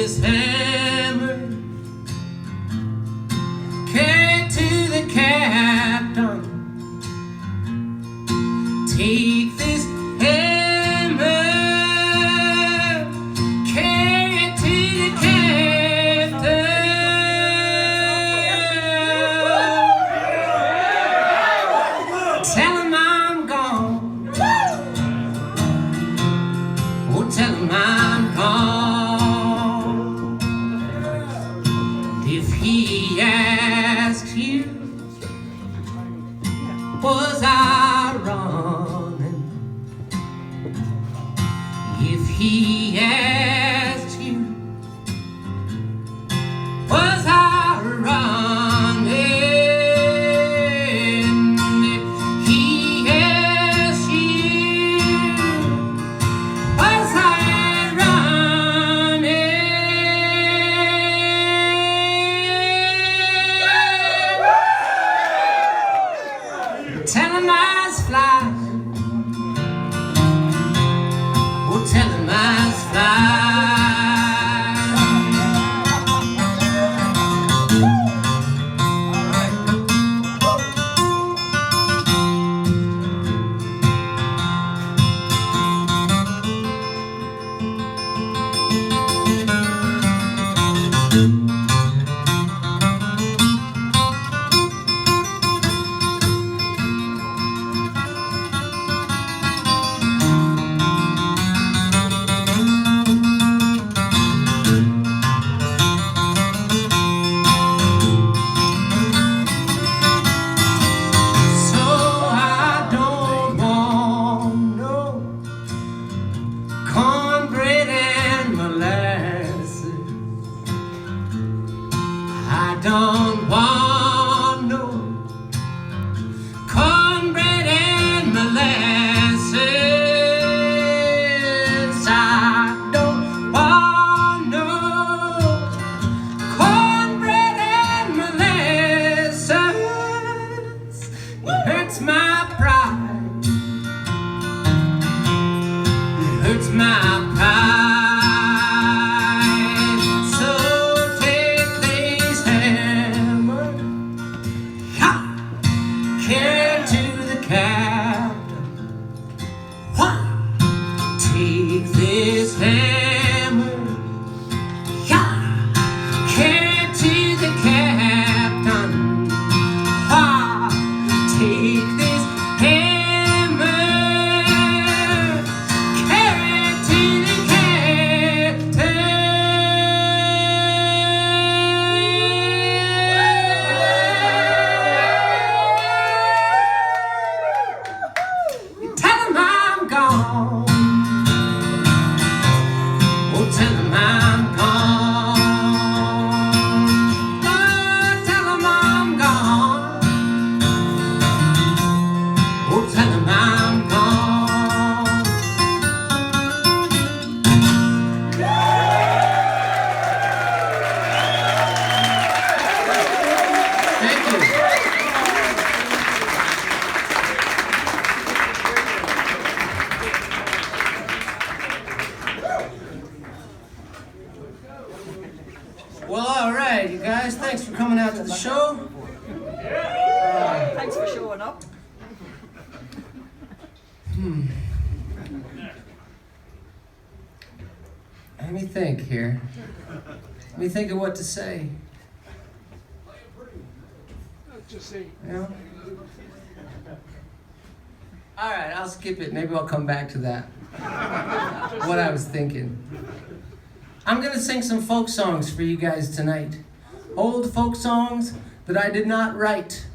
this hammer, carry it to the captain. Take this hammer, carry it to the captain. Tell him I'm gone. Oh, tell him I'm gone. If he asks you, was I running? If he asks you, was I running? If he asks you, was I running? Tell him I was flying. Oh, tell him I was flying. I don't want no cornbread and molasses. I don't want no cornbread and molasses. It hurts my pride. It hurts my pride. Carry to the captain. Take this hammer. Carry to the captain. Take this hammer. Carry to the captain. Oh, tell him I'm gone. Oh, tell him I'm gone. Oh, tell him I'm gone. Thank you. Well, all right, you guys. Thanks for coming out to the show. Thanks for showing up. Let me think here. Let me think of what to say. Just say. Yeah. All right, I'll skip it. Maybe I'll come back to that. What I was thinking. I'm going to sing some folk songs for you guys tonight. Old folk songs that I did not write.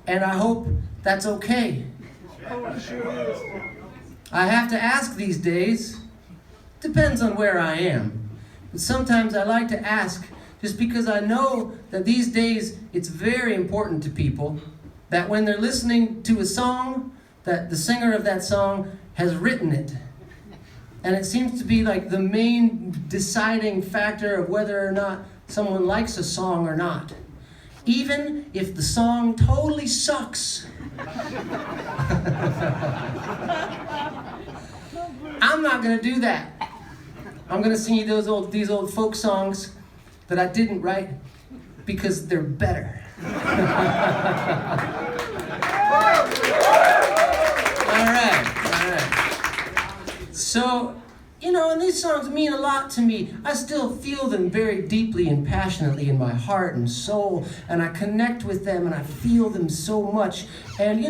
And I hope that's okay. Oh, it sure is. I have to ask these days. Depends on where I am. But sometimes I like to ask just because I know that these days it's very important to people that when they're listening to a song, that the singer of that song has written it. And it seems to be like the main deciding factor of whether or not someone likes a song or not. Even if the song totally sucks. I'm not going to do that. I'm gonna sing you these old folk songs that I didn't write because they're better. All right. So, and these songs mean a lot to me. I still feel them very deeply and passionately in my heart and soul, and I connect with them and I feel them so much. And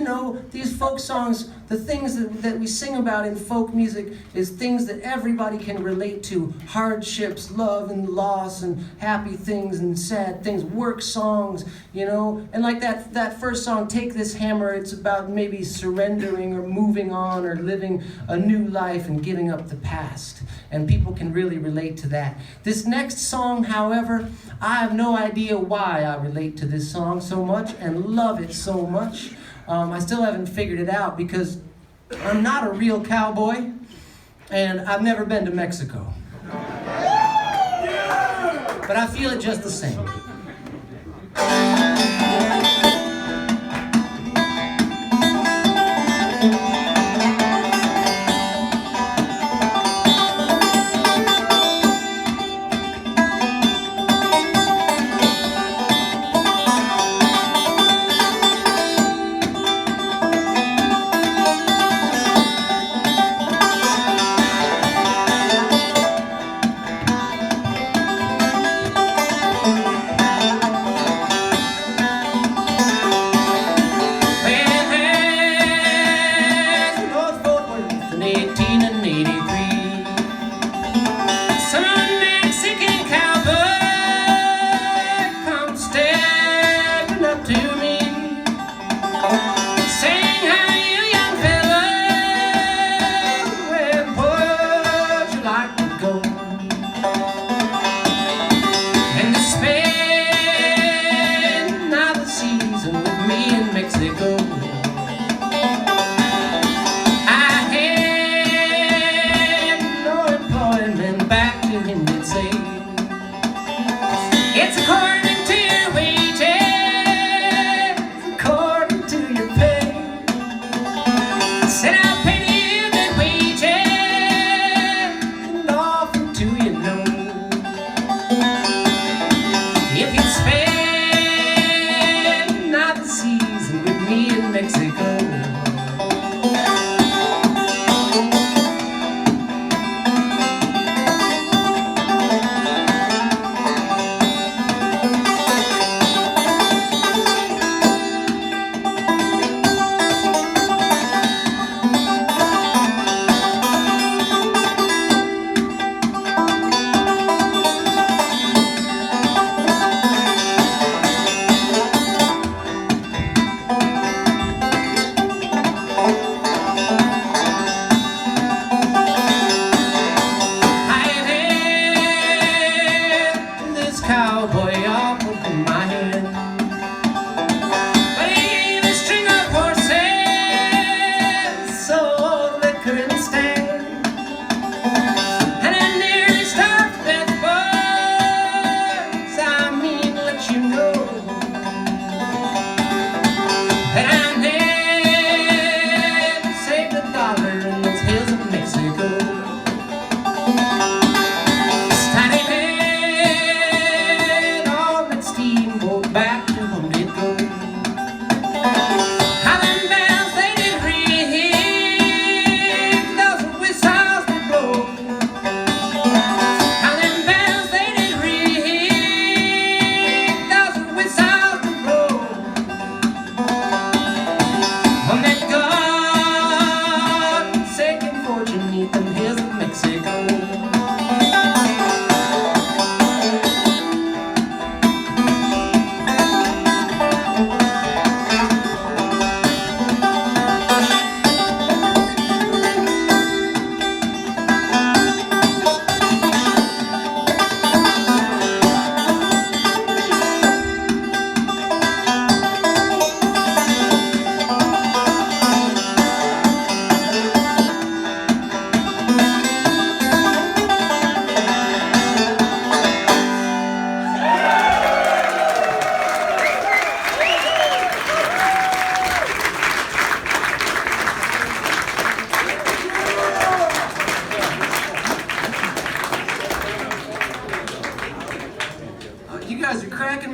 these folk songs, the things that we sing about in folk music is things that everybody can relate to. Hardships, love and loss and happy things and sad things, work songs, And like that first song, Take This Hammer, it's about maybe surrendering or moving on or living a new life and giving up the past. And people can really relate to that. This next song, however, I have no idea why I relate to this song so much and love it so much. I still haven't figured it out because I'm not a real cowboy and I've never been to Mexico. But I feel it just the same.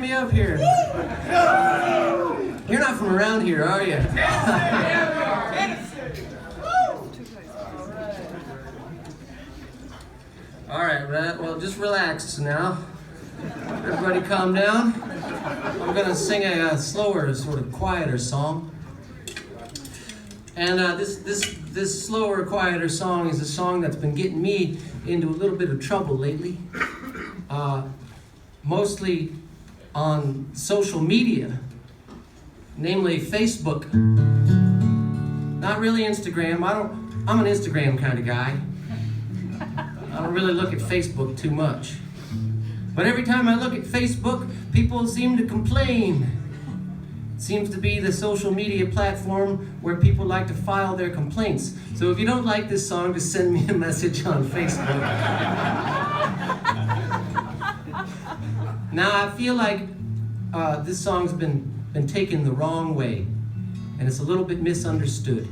me up here. You're not from around here, are you? All right, well, just relax now. Everybody calm down. I'm gonna sing a slower, sort of quieter song. And this slower, quieter song is a song that's been getting me into a little bit of trouble lately. Mostly on social media, namely Facebook. Not really Instagram. I'm an Instagram kind of guy. I don't really look at Facebook too much. But every time I look at Facebook, people seem to complain. It seems to be the social media platform where people like to file their complaints. So if you don't like this song, just send me a message on Facebook. Now, I feel like this song's been taken the wrong way, and it's a little bit misunderstood.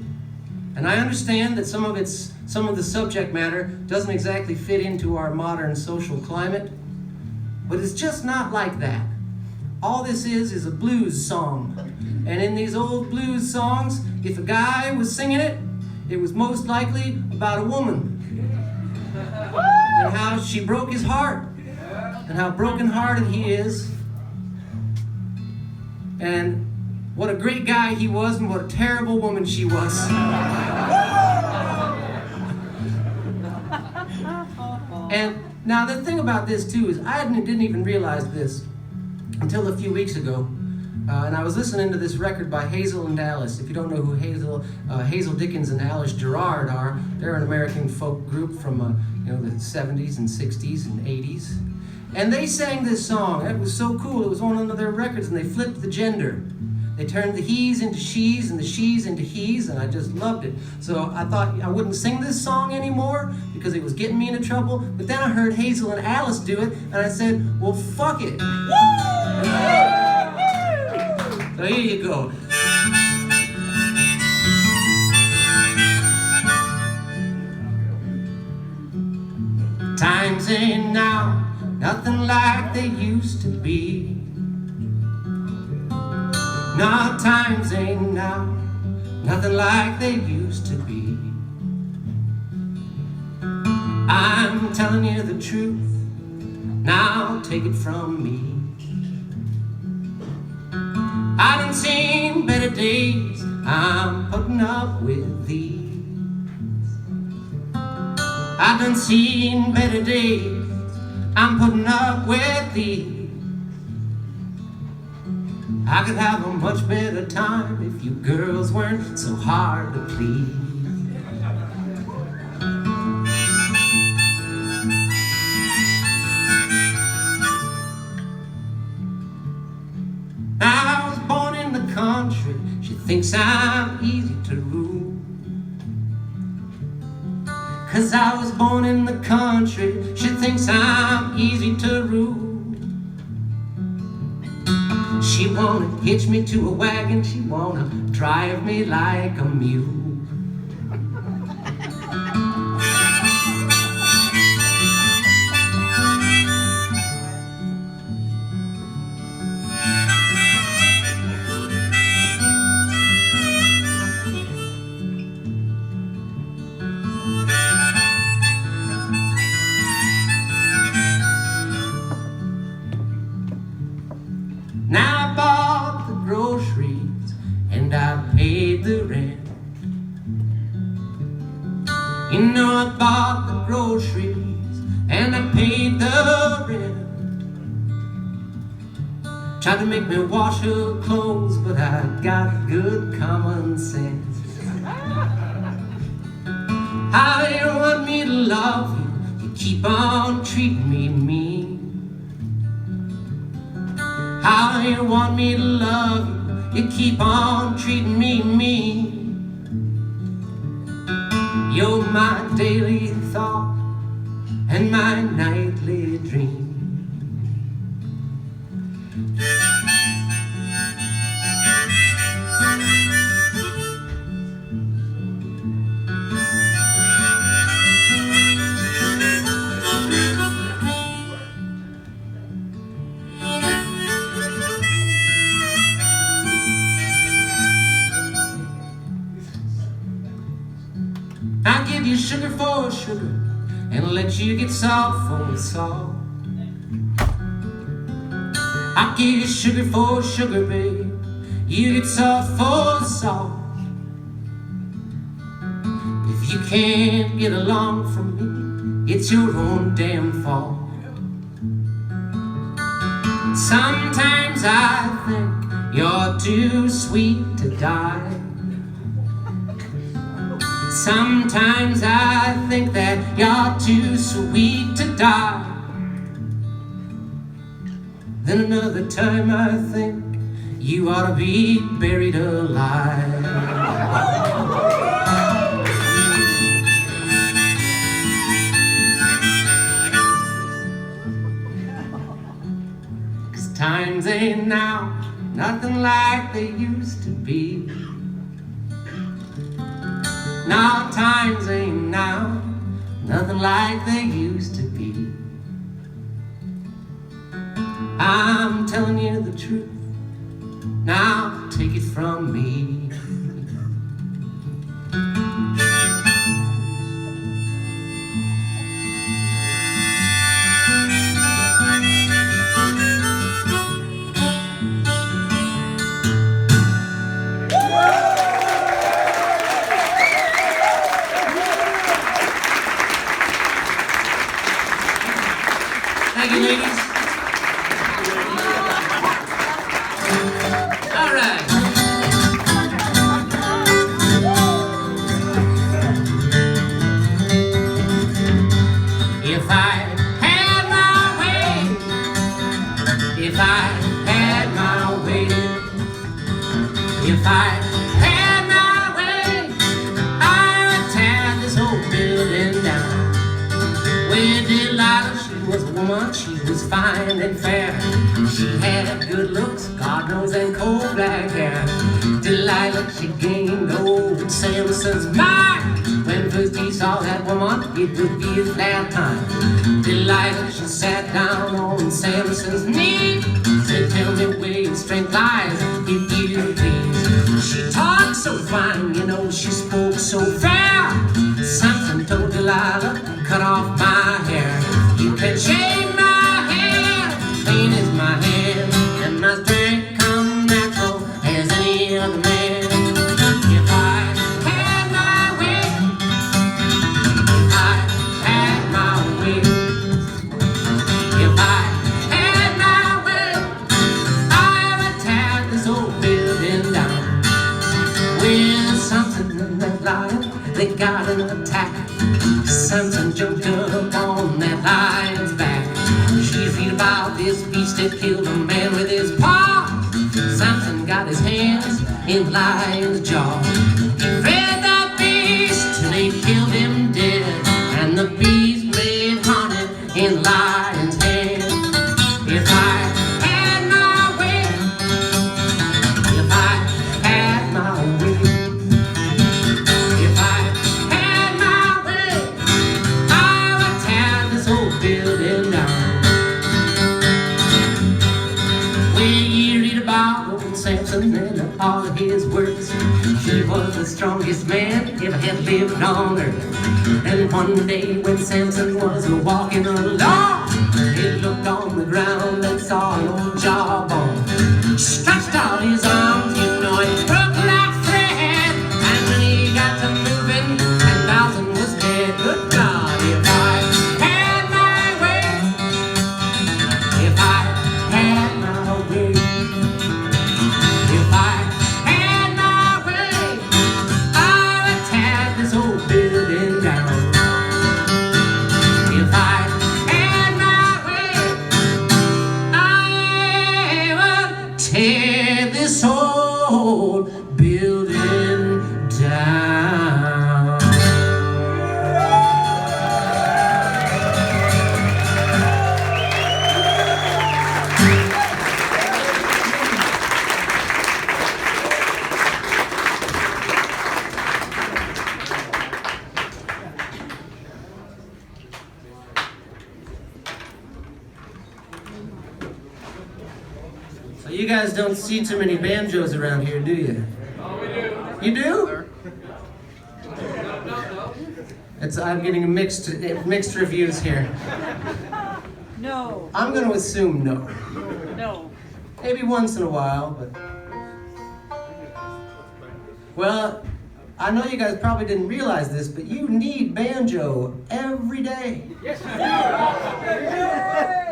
And I understand that some of the subject matter doesn't exactly fit into our modern social climate, but it's just not like that. All this is a blues song. And in these old blues songs, if a guy was singing it, it was most likely about a woman. And how she broke his heart, and how brokenhearted he is, and what a great guy he was, and what a terrible woman she was. And now the thing about this too is I didn't even realize this until a few weeks ago. And I was listening to this record by Hazel and Alice. If you don't know who Hazel Dickens and Alice Gerard are, they're an American folk group from the 70s and 60s and 80s. And they sang this song. It was so cool. It was on one of their records, and they flipped the gender. They turned the he's into she's and the she's into he's, and I just loved it. So I thought I wouldn't sing this song anymore because it was getting me into trouble. But then I heard Hazel and Alice do it, and I said, well, fuck it. So here you go. Times ain't now nothing like they used to be. No, times ain't now nothing like they used to be. I'm telling you the truth, now take it from me. I done seen better days, I'm putting up with these. I done seen better days, I'm putting up with these. I could have a much better time if you girls weren't so hard to please. I was born in the country, she thinks I'm easy to rule. 'Cause I was born in the country, she thinks I'm easy to rule. She wanna hitch me to a wagon, she wanna drive me like a mule. Now I bought the groceries and I paid the rent. You know I bought the groceries and I paid the rent. Tried to make me wash her clothes, but I got good common sense. How do you want me to love you? You keep on treating me mean. How do you want me to love you? You keep on treating me mean. You're my daily thought and my nightly dream. sugar and let you get soft for salt. I'll give you sugar for sugar, babe. You get soft for salt. If you can't get along from me, it's your own damn fault. Sometimes I think you're too sweet to die. Sometimes I think that you're too sweet to die. Then another time I think you ought to be buried alive. 'Cause times ain't now nothing like they used to be. No, times ain't now nothing like they used to be. I'm telling you the truth, now take it from me. Thank you, ladies. All right. If I had my way, if I had my way, if I had my way, I would tear this whole building down. Where Delilah, she was a woman, she was fine and fair. She had good looks, God knows, and coal black hair. Delilah, she gained old Samson's mind. When first he saw that woman, it would be his last time. Delilah, she sat down on Samson's knee. Said, tell me where your strength lies, if you please. She talked so fine, you know, she spoke so fair. Samson told Delilah, cut off my hair. You can shave my hair, clean as my hand, and my strength come natural as any other man. If I had my way, if I had my way, if I had my way, I would tear this old building down. With Samson and that lion, they got an attack. Samson jumped up on that lion's back. She read about this beast that killed a man with his paw. Samson got his hands in the lion's jaw. He fed that beast till they killed him dead, and the beast lay haunted in the lion's head. If I had my way, if I had my way, if I had my way, I would tear this whole building down. When you read about old Samson and all of his works, he was the strongest man ever had lived on earth. And one day when Samson was walking along, he looked on the ground and saw an old jawbone. Stretched out his arms, you know, he broke like thread. And when he got to moving, 10,000 was dead. Good God, if I had my way, if I had my way, if I had my way, I would tear this whole building down. If I had my way, I would tear this whole building down. So you guys don't see too many banjos around here, do you? You do? It's I'm getting mixed reviews here. No. I'm going to assume no. No. Maybe once in a while, but... Well, I know you guys probably didn't realize this, but you need banjo every day.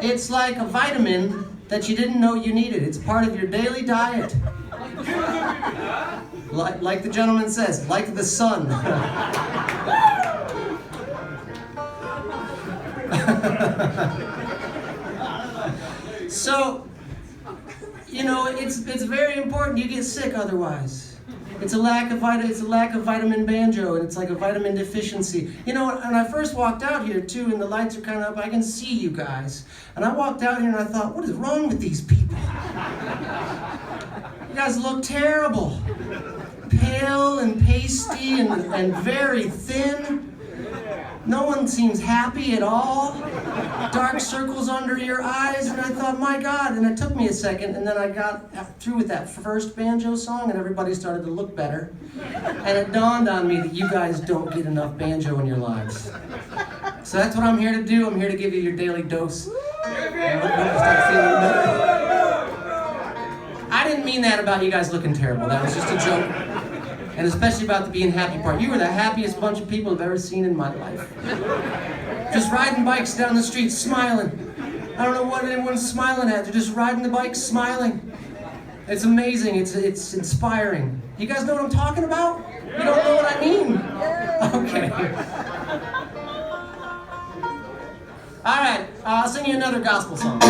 It's like a vitamin that you didn't know you needed. It's part of your daily diet. Like the gentleman says, like the sun. So, you know, it's very important. You get sick otherwise. It's a lack of vitamin banjo, and it's like a vitamin deficiency. You know, when I first walked out here too, and the lights are kind of up, I can see you guys. And I walked out here and I thought, what is wrong with these people? You guys look terrible. Pale and pasty and very thin. No one seems happy at all. Dark circles under your eyes, and I thought, my God. And it took me a second, and then I got through with that first banjo song, and everybody started to look better. And it dawned on me that you guys don't get enough banjo in your lives. So that's what I'm here to do. I'm here to give you your daily dose. And hope you start feeling better. I didn't mean that about you guys looking terrible. That was just a joke. And especially about the being happy part. You were the happiest bunch of people I've ever seen in my life. Just riding bikes down the street, smiling. I don't know what anyone's smiling at. They're just riding the bike, smiling. It's amazing. It's inspiring. You guys know what I'm talking about? You don't know what I mean? Okay. All right. I'll sing you another gospel song.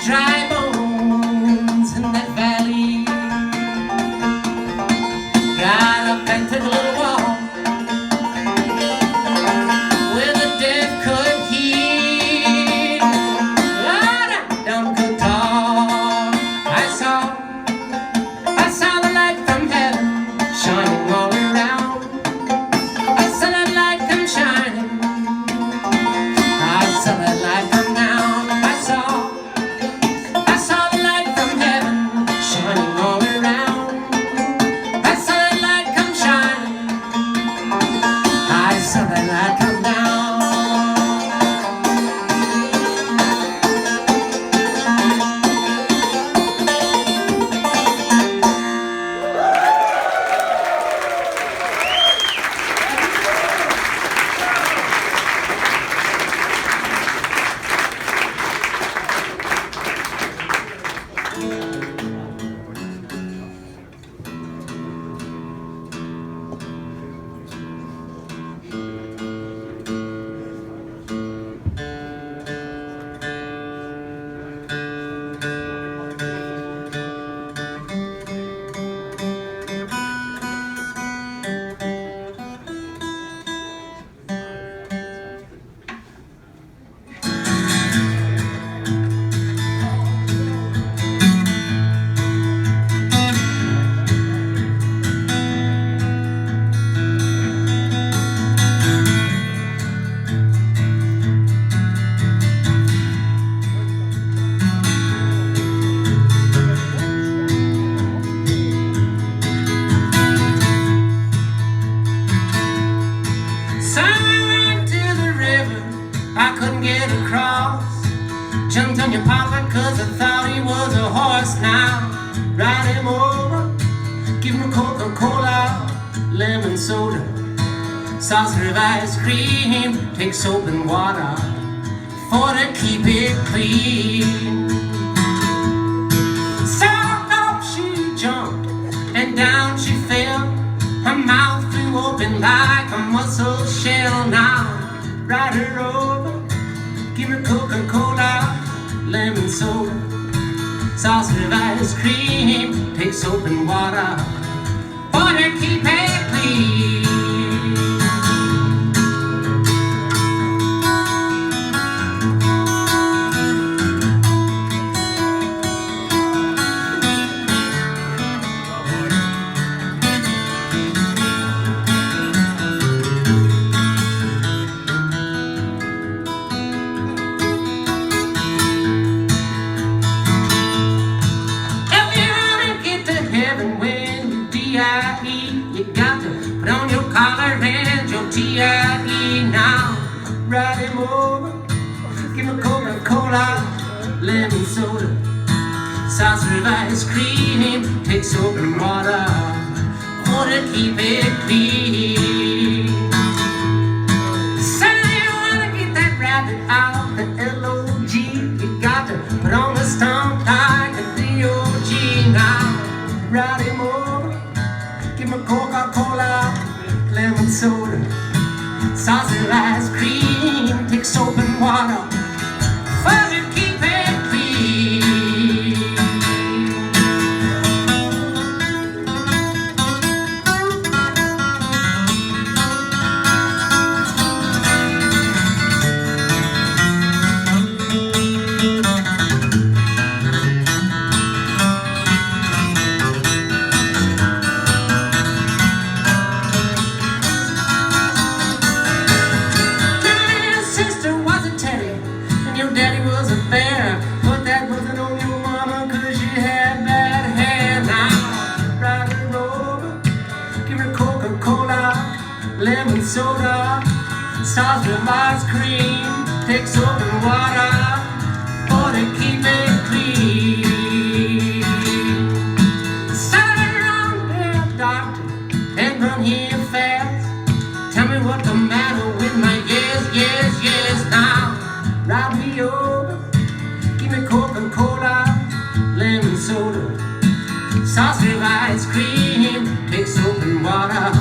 Dry bones in that valley lemon soda, saucer of ice cream, take soap and water for to keep it clean. So up she jumped and down she fell, her mouth flew open like a mussel shell. Now ride her over, give her Coca-Cola, lemon soda, saucer of ice cream, take soap and water for to keep it clean. You got to put on your collar and your T.I.E. Now ride him over, give him a Coca-Cola, lemon soda, saucer of ice cream, take soap and water for to keep it clean. Say you wanna get that rabbit out the L.O.G. You got to put on the stomp like a D.O.G. Now ride him over, give me Coca-Cola, lemon soda, saucer of ice cream, take soap and water for to keep it clean. Lemon soda, saucer of ice cream, take soap and water for to keep it clean. Sat around there, doctor, and run here fast. Tell me what the matter with my yes, yes, yes. Now ride me over, give me Coca-Cola, lemon soda, saucer of ice cream, take soap and water.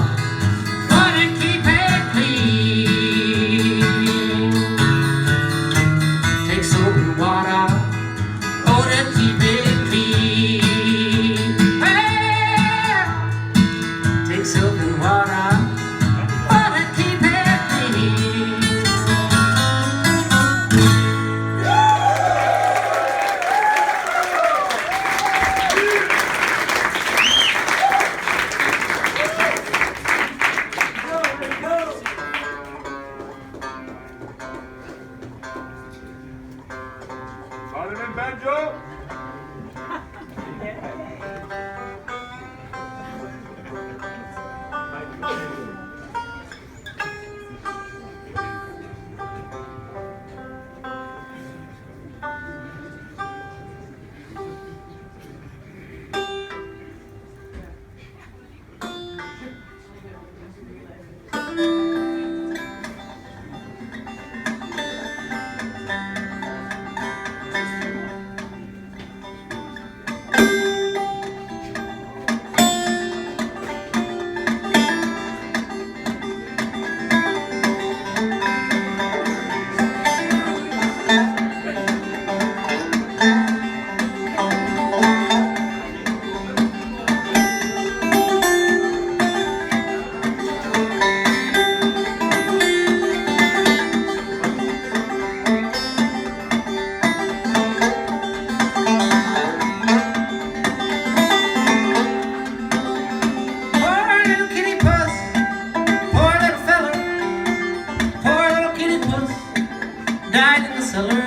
Died in the cellar.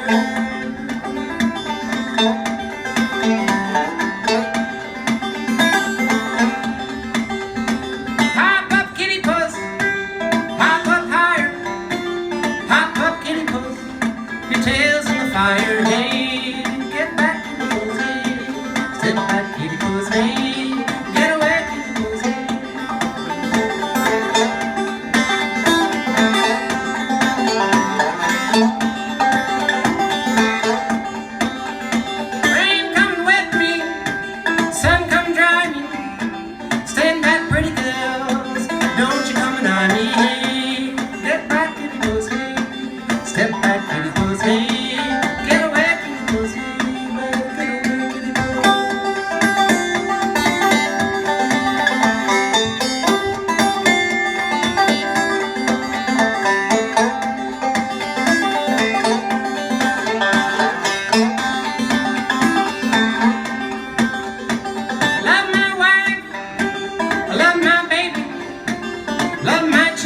Hop up, kitty puss, hop up higher. Hop up, kitty puss, your tail's in the fire. Hey, get back, kitty puss, hey. Step back, kitty puss, hey. Get away, kitty puss, hey.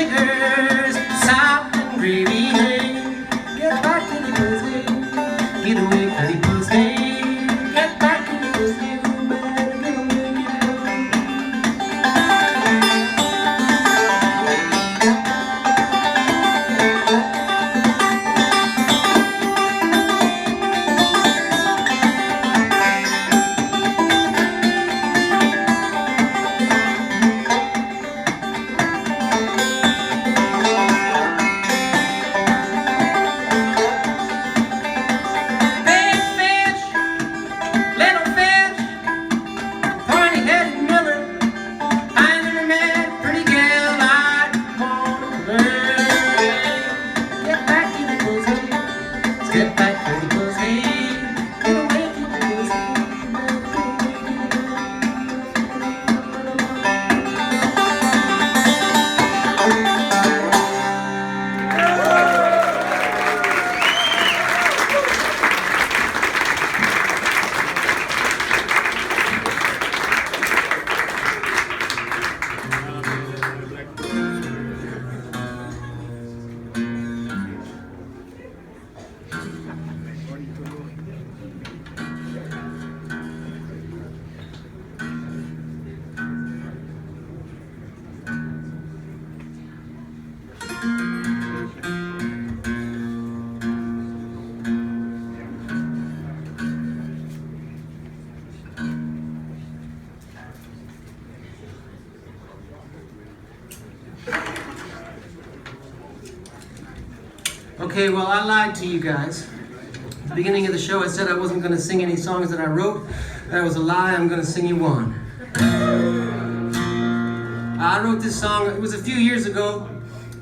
chickers, salt and gravy, hey. Get back to the pussy, get away from the pussy. Get back to the pussy, you better get away, get away. Okay, well, I lied to you guys. At the beginning of the show, I said I wasn't going to sing any songs that I wrote. That was a lie. I'm going to sing you one. I wrote this song, it was a few years ago,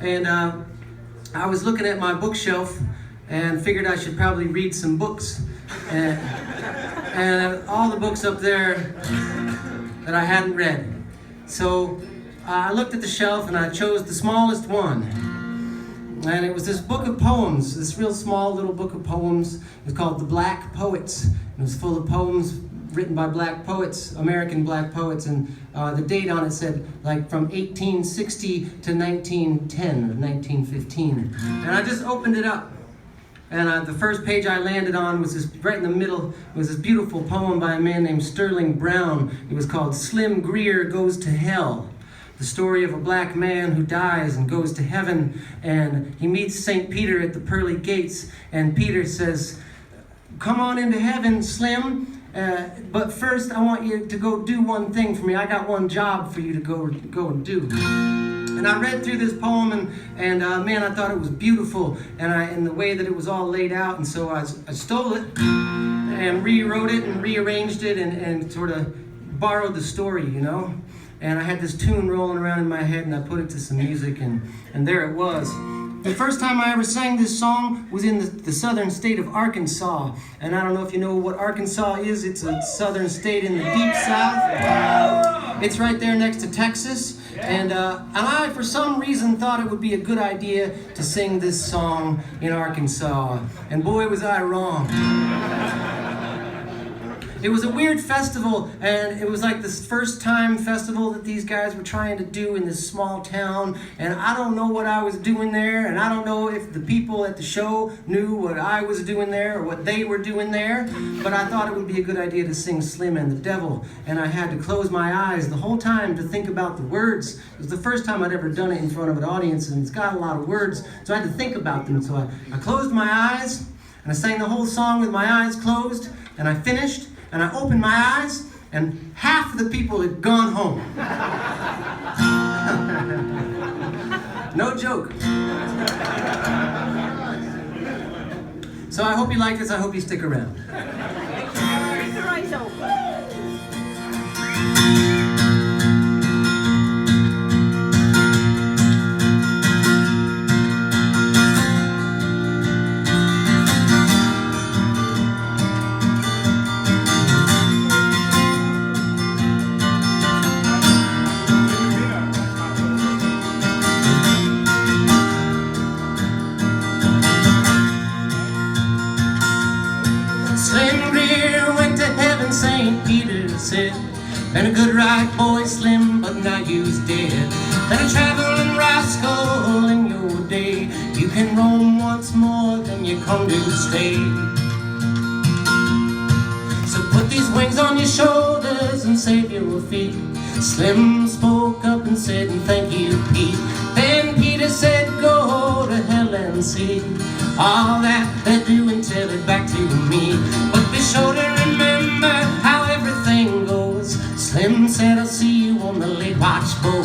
and I was looking at my bookshelf and figured I should probably read some books. And all the books up there that I hadn't read. So I looked at the shelf and I chose the smallest one. And it was this book of poems, this real small little book of poems. It was called The Black Poets. It was full of poems written by black poets, American black poets, and the date on it said like from 1860 to 1910 or 1915. And I just opened it up. And the first page I landed on was this, right in the middle, was this beautiful poem by a man named Sterling Brown. It was called Slim Greer Goes to Hell. The story of a black man who dies and goes to heaven, and he meets St. Peter at the pearly gates, and Peter says, "Come on into heaven, Slim, but first I want you to go do one thing for me. I got one job for you to go and do." And I read through this poem, and man, I thought it was beautiful, and the way that it was all laid out, and so I stole it and rewrote it and rearranged it and sort of borrowed the story, you know. And I had this tune rolling around in my head, and I put it to some music, and there it was. The first time I ever sang this song was in the southern state of Arkansas. And I don't know if you know what Arkansas is. It's a southern state in the deep south. It's right there next to Texas. And I, for some reason, thought it would be a good idea to sing this song in Arkansas. And boy, was I wrong. It was a weird festival, and it was like this first time festival that these guys were trying to do in this small town, and I don't know what I was doing there, and I don't know if the people at the show knew what I was doing there or what they were doing there, but I thought it would be a good idea to sing Slim and the Devil, and I had to close my eyes the whole time to think about the words. It was the first time I'd ever done it in front of an audience, and it's got a lot of words, so I had to think about them, so I closed my eyes, and I sang the whole song with my eyes closed, and I finished. And I opened my eyes, and half of the people had gone home. No joke. So I hope you like this. I hope you stick around. St. Peter said, "Been a good ride, boy, Slim, but now you's dead. than a traveling rascal in your day. You can roam once more than you come to stay. So put these wings on your shoulders and save your feet. Slim spoke up and said, thank you, Pete. Then Peter said, go to hell and see all that they're doing, tell it back to me. But be sure to remember how everything goes. Slim said, I'll see you on the late watch boat.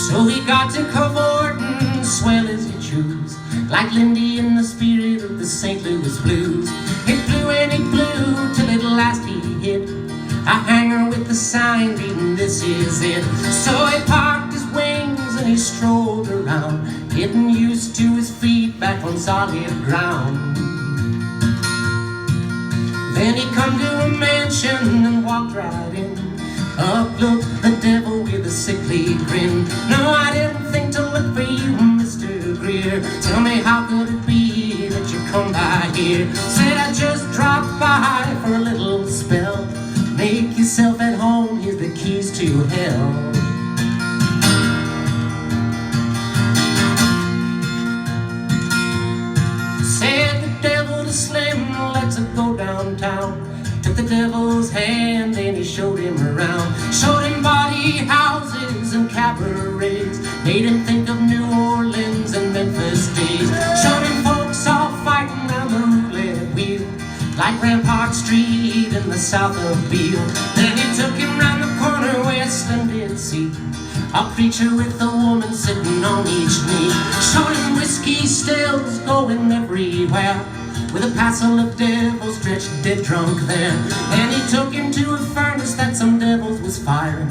So he got to cavorting, swell as you choose, like Lindy in the spirit of the St. Louis blues. He flew and he flew till at last he hit a hangar with the sign reading, this is it. So he parked his wings and he strolled around, getting used to his feet back on solid ground. Then he come to a mansion and walked right in. Up looked the devil with a sickly grin. No, I didn't think to look for you, Mr. Greer. Tell me, how could it be that you come by here? Said I just dropped by for a little spell. Make yourself at home, here's the keys to hell. Said the devil to Slim, let's go downtown. Took the devil's hand and he showed him around. Showed him body houses and cabarets. Made him think of New Orleans and Memphis days. Showed him folks all fighting round the roulette wheel, like Rampart Street in the south of Beale. Then he took him round the corner where Slim did see a preacher with a woman sitting on each knee. Showed him whiskey stills going everywhere, with a passel of devils stretched dead drunk there. Then he took him to a furnace that some devils was firing,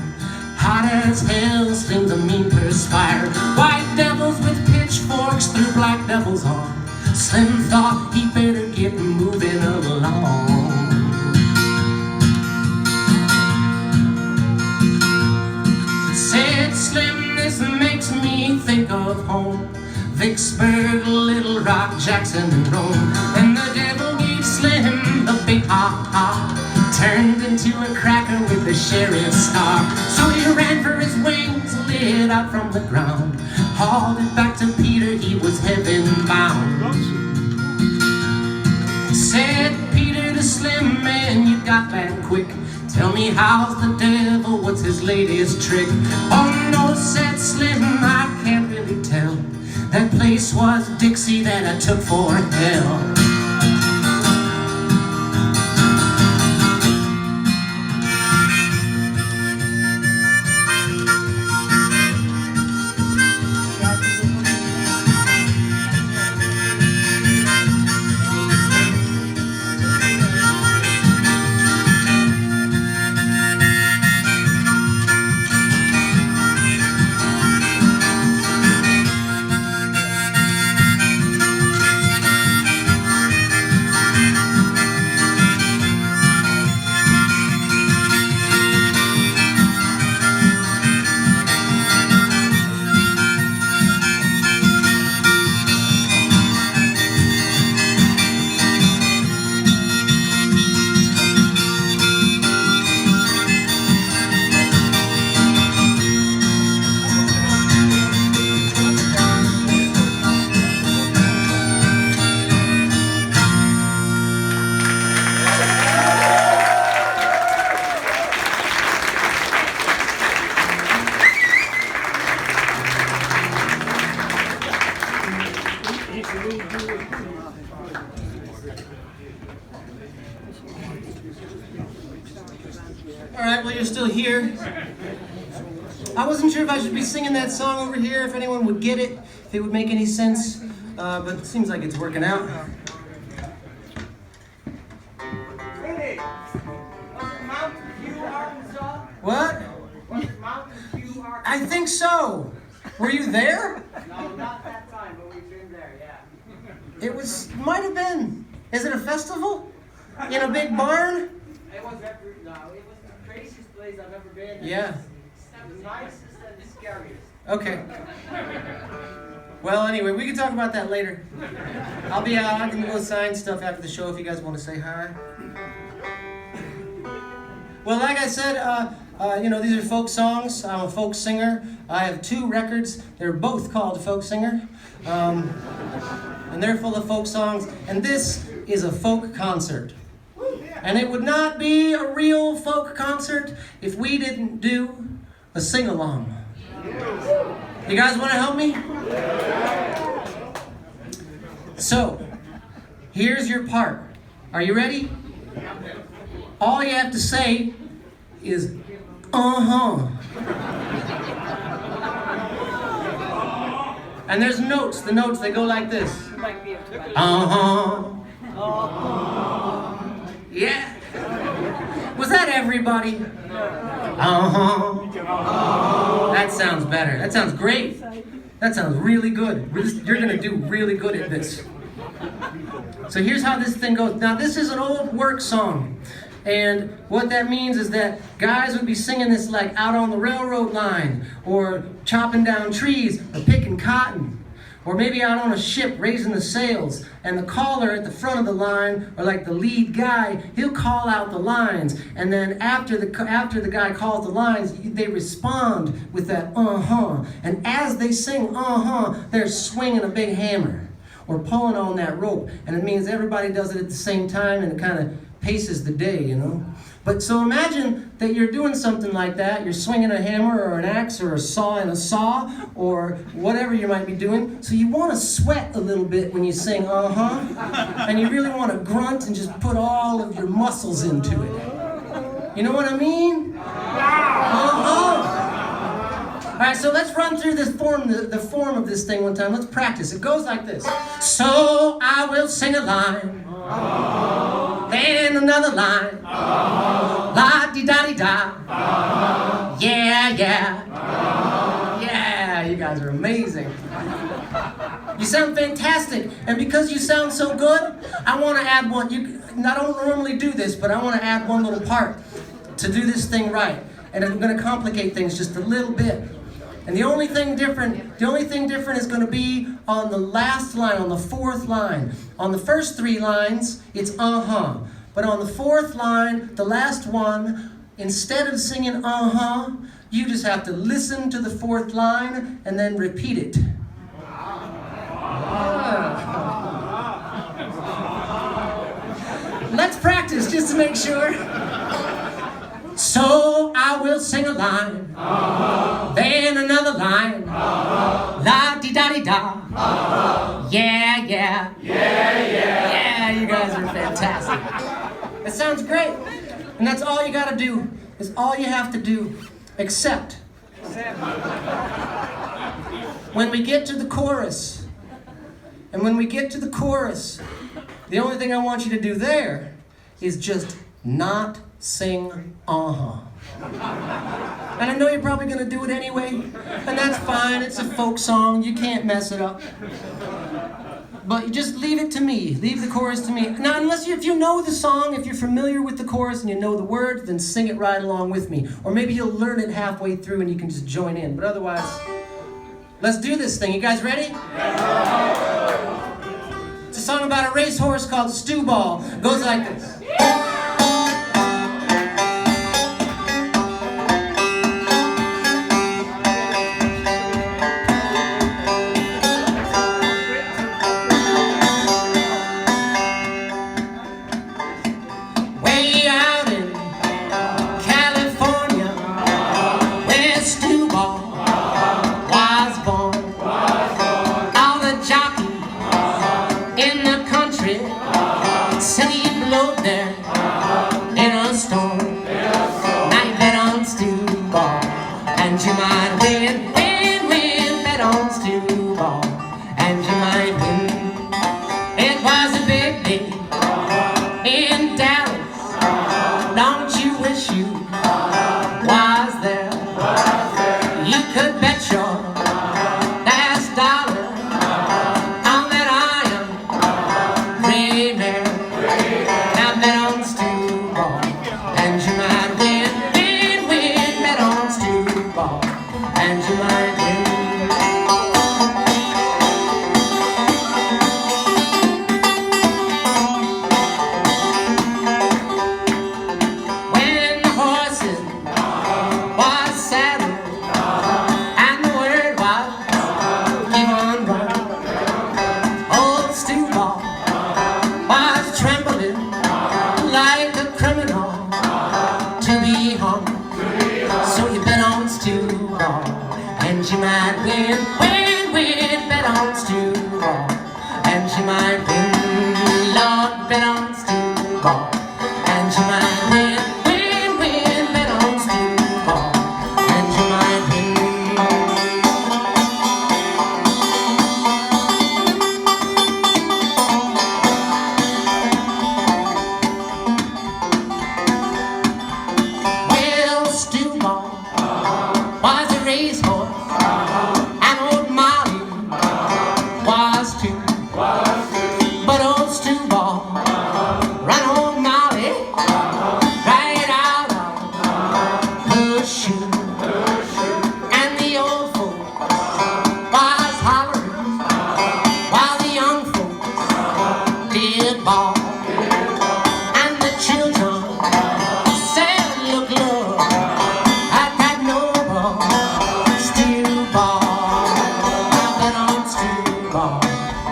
hot as hell, Slim's a mean perspire. White devils with pitchforks threw black devils on. Slim thought he better get moving along. Said Slim, this makes me think of home, Vicksburg, Little Rock, Jackson, and Rome. And the devil gave Slim a big ha-ha, turned into a cracker with the sheriff's star. So he ran for his wings, lit out from the ground, hauled it back to Peter, he was heaven bound. Said Peter to Slim, man, you got that quick. Tell me, how's the devil, what's his latest trick? Oh no, said Slim, I can't really tell. That place was Dixie that I took for hell. All right, well, you're still here. I wasn't sure if I should be singing that song over here, if anyone would get it, if it would make any sense, but it seems like it's working out. Willie, was it Mountain View, Arkansas? What? Was it Mountain View, Arkansas? I think so. Were you there? No, not that time, but we've been there, yeah. It might have been. Is it a festival? In a big barn? It was the craziest place I've ever been. Yeah. The nicest and the scariest. Okay. Well, anyway, we can talk about that later. I'll be out. I can go sign stuff after the show if you guys want to say hi. Well, like I said, these are folk songs. I'm a folk singer. I have 2 records. They're both called Folk Singer. And they're full of folk songs. And this is a folk concert. And it would not be a real folk concert if we didn't do a sing-along. You guys want to help me? So, here's your part. Are you ready? All you have to say is, uh-huh. And there's notes. The notes, they go like this. Uh-huh. Yeah. Was that everybody? Uh-huh. That sounds better. That sounds great. That sounds really good. You're going to do really good at this. So here's how this thing goes. Now, this is an old work song. And what that means is that guys would be singing this like out on the railroad line, or chopping down trees, or picking cotton, or maybe out on a ship raising the sails. And the caller at the front of the line, or like the lead guy, he'll call out the lines. And then after the guy calls the lines, they respond with that uh-huh. And as they sing uh-huh, they're swinging a big hammer or pulling on that rope. And it means everybody does it at the same time, and it kind of paces the day, you know. But so imagine that you're doing something like that. You're swinging a hammer or an axe or a saw in a saw or whatever you might be doing. So you want to sweat a little bit when you sing uh-huh. And you really want to grunt and just put all of your muscles into it. You know what I mean? Uh-huh. All right, so let's run through this form, the form of this thing one time. Let's practice. It goes like this. So I will sing a line. Then another line. La-di-da-di-da. Yeah, yeah. Yeah, you guys are amazing. You sound fantastic. And because you sound so good, I want to add one. I don't normally do this, but I want to add one little part to do this thing right. And I'm going to complicate things just a little bit. And the only thing different is going to be on the last line, on the 4th line. On the first 3 lines, it's uh-huh. But on the 4th line, the last one, instead of singing uh-huh, you just have to listen to the 4th line and then repeat it. Let's practice just to make sure. So I will sing a line, then another line, la-di-da-di-da, yeah, yeah, yeah, you guys are fantastic. It sounds great, and that's all you gotta do, is all you have to do, except when we get to the chorus, the only thing I want you to do there is just not sing uh-huh. And I know you're probably going to do it anyway, and that's fine. It's a folk song. You can't mess it up. But you just leave it to me. Leave the chorus to me. Now, if you know the song, if you're familiar with the chorus and you know the words, then sing it right along with me. Or maybe you'll learn it halfway through and you can just join in. But otherwise, let's do this thing. You guys ready? It's a song about a racehorse called Stew Ball. It goes like this. bet on Steve Ball, and you might win, win, win. Bet on Steve Ball, and you might win. Well, Steve Ball was a racehorse, and old Molly was too. But old Stu Ball ran old Molly right out of her shoe. And the old folks was hollering while the young folks did bawl. And the children said, look, look at that noble Stu Ball. Now bet on Stu Ball,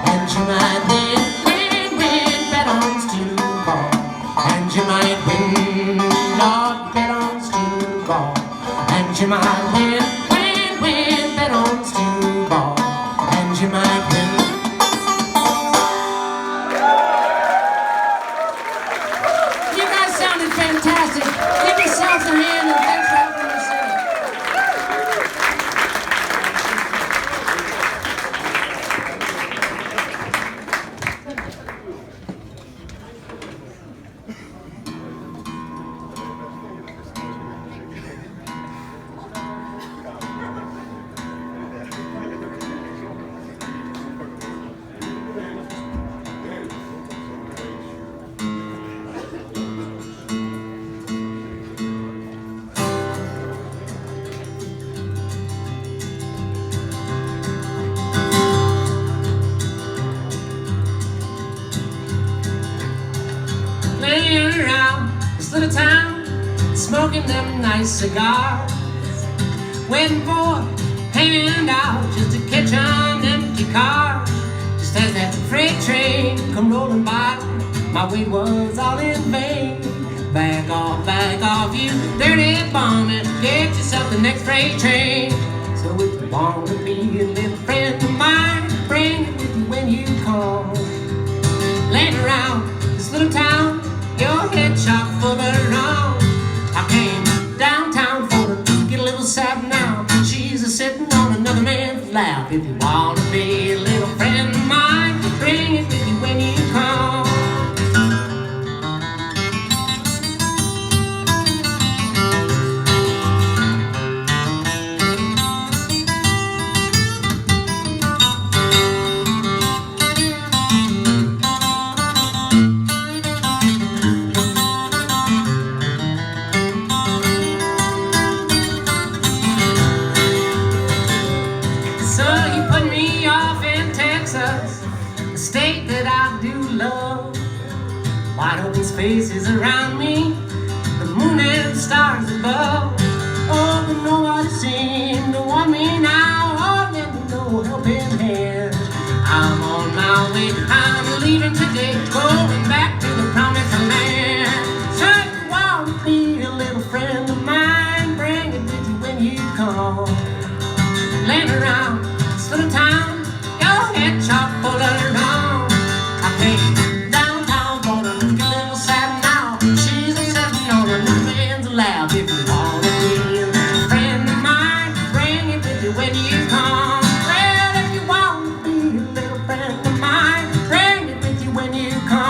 and you might win, win, win. Bet on Stu Ball, and you might win. Lord, bet on Stu Ball, and you might win, win, win. Bet on Stu Ball, and you might win. You guys sounded fantastic. Give yourselves a hand and thanks for having me sing. Laying around this little town, smoking them nice cigars, waiting for a handout just to catch an empty car. Just as that freight train come rolling by, my wait was all in vain. Back off, you dirty varmint, get yourself the next freight train. So if you want to be a little friend of mine, bring it with you when you come. Laying around this little town, your head chock full of rum. I came downtown for to get a little sad now. She's a sitting on another man's lap. If you want to be a little friend of mine, bring it with you when you come. So you put me off in Texas, a state that I do love. Wide open spaces around me, the moon and stars above. Oh, but nobody seemed to want me now, or lend me no helping hand. I'm on my way, I'm leaving today, going back to the promised land. So if you want to be a little friend of mine, bring it with you when you come. Laying around this little town, your head chock full of rum. I came downtown for to look a little sad now. She's a sitting on another man's lap. If you want to be a little friend of mine, bring it with you when you come. Well, if you want to be a little friend of mine, bring it with you when you come.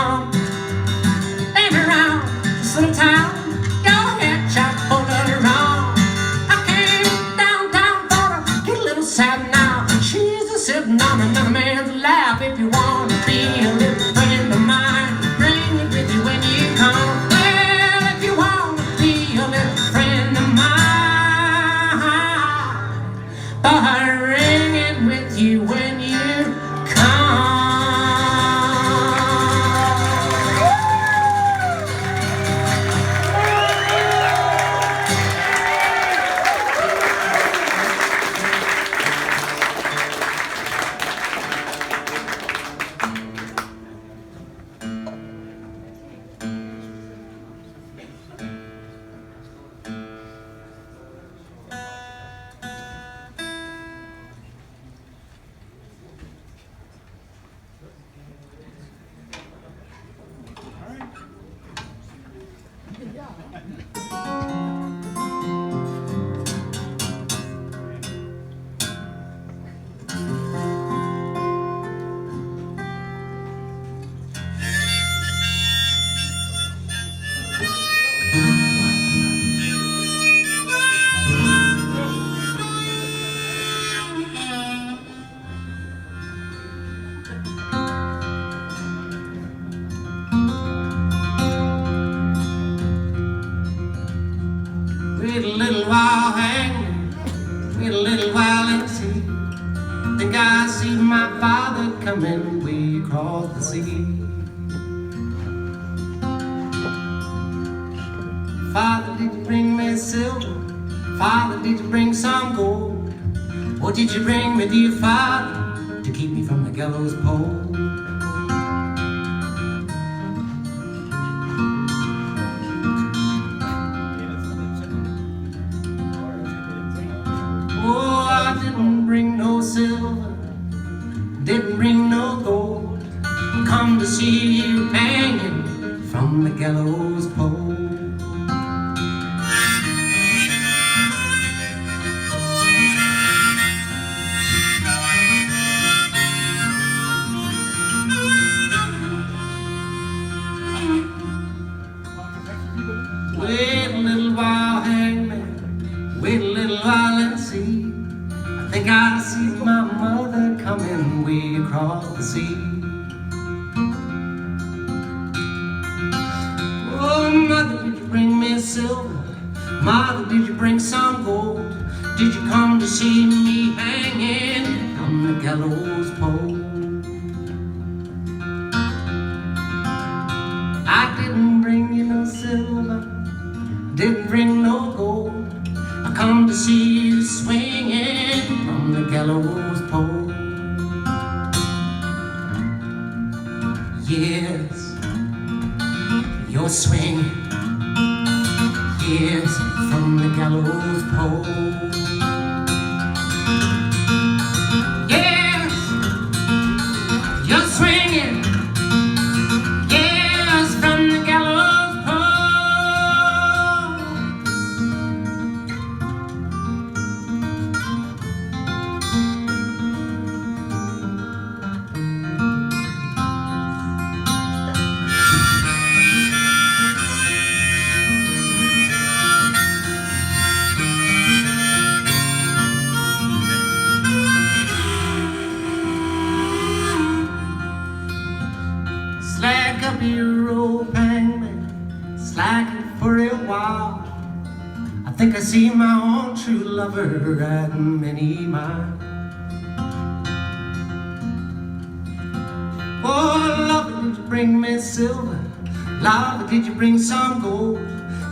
across the sea. Father, did you bring me silver? Father, did you bring some gold? Or did you bring me, dear Father, to keep me from the gallows pole? Oh, I didn't bring no silver, didn't bring no gold. Come to see you hanging from the gallows pole. Wait a little while, hangman, wait a little while and see. I think I see my mother coming way across the sea. Oh, mother, did you bring me silver? Mother, did you bring some gold? Did you come to see me hanging from the gallows pole? I didn't bring you no silver, didn't bring no gold. I come to see you swinging from the gallows pole. Yes, you're swinging, yes, from the gallows pole. Yes, you're swinging, yes, from the gallows pole. Slack up your rope, hangman, slack it for a while. I think I see my own true lover riding many miles. Oh, lover, did you bring me silver? Lover, did you bring some gold?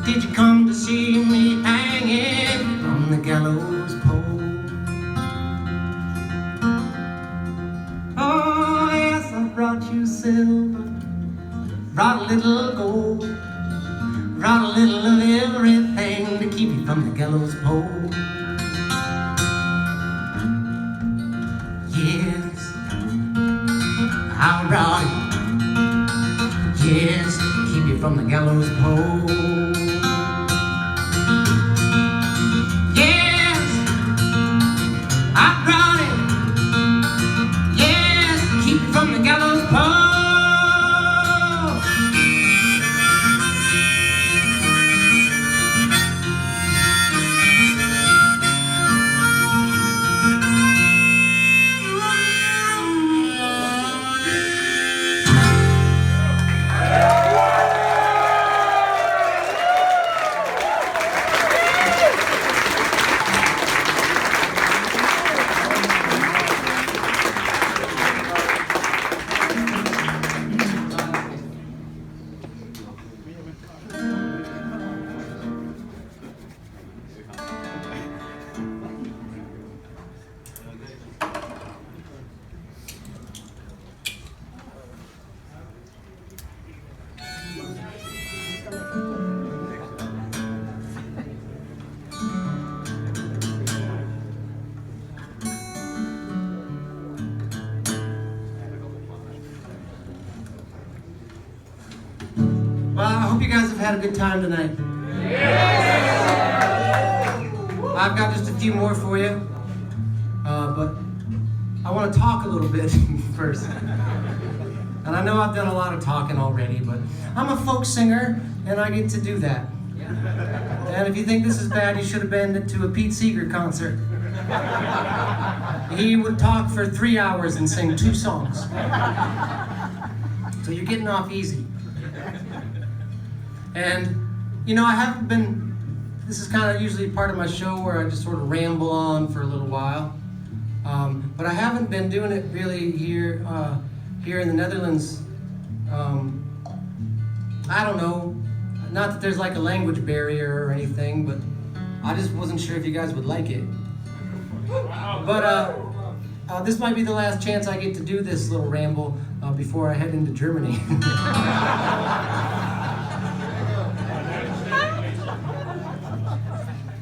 Did you come to see me hanging from the gallows pole? Oh, yes, I brought you silver, brought a little gold, brought a little of everything to keep you from the gallows pole. Yes, I brought it. Yes, keep you from the gallows pole. Yes, I brought it. Yes, keep you from the gallows pole. Well, I hope you guys have had a good time tonight. I've got just a few more for you, but I want to talk a little bit first. And I know I've done a lot of talking already, but I'm a folk singer, and I get to do that. And if you think this is bad, you should have been to a Pete Seeger concert. He would talk for 3 hours and sing 2 songs. So you're getting off easy. And, you know, I haven't been, this is kind of usually part of my show where I just sort of ramble on for a little while. But I haven't been doing it really here here in the Netherlands, I don't know, not that there's like a language barrier or anything, but I just wasn't sure if you guys would like it. But this might be the last chance I get to do this little ramble before I head into Germany.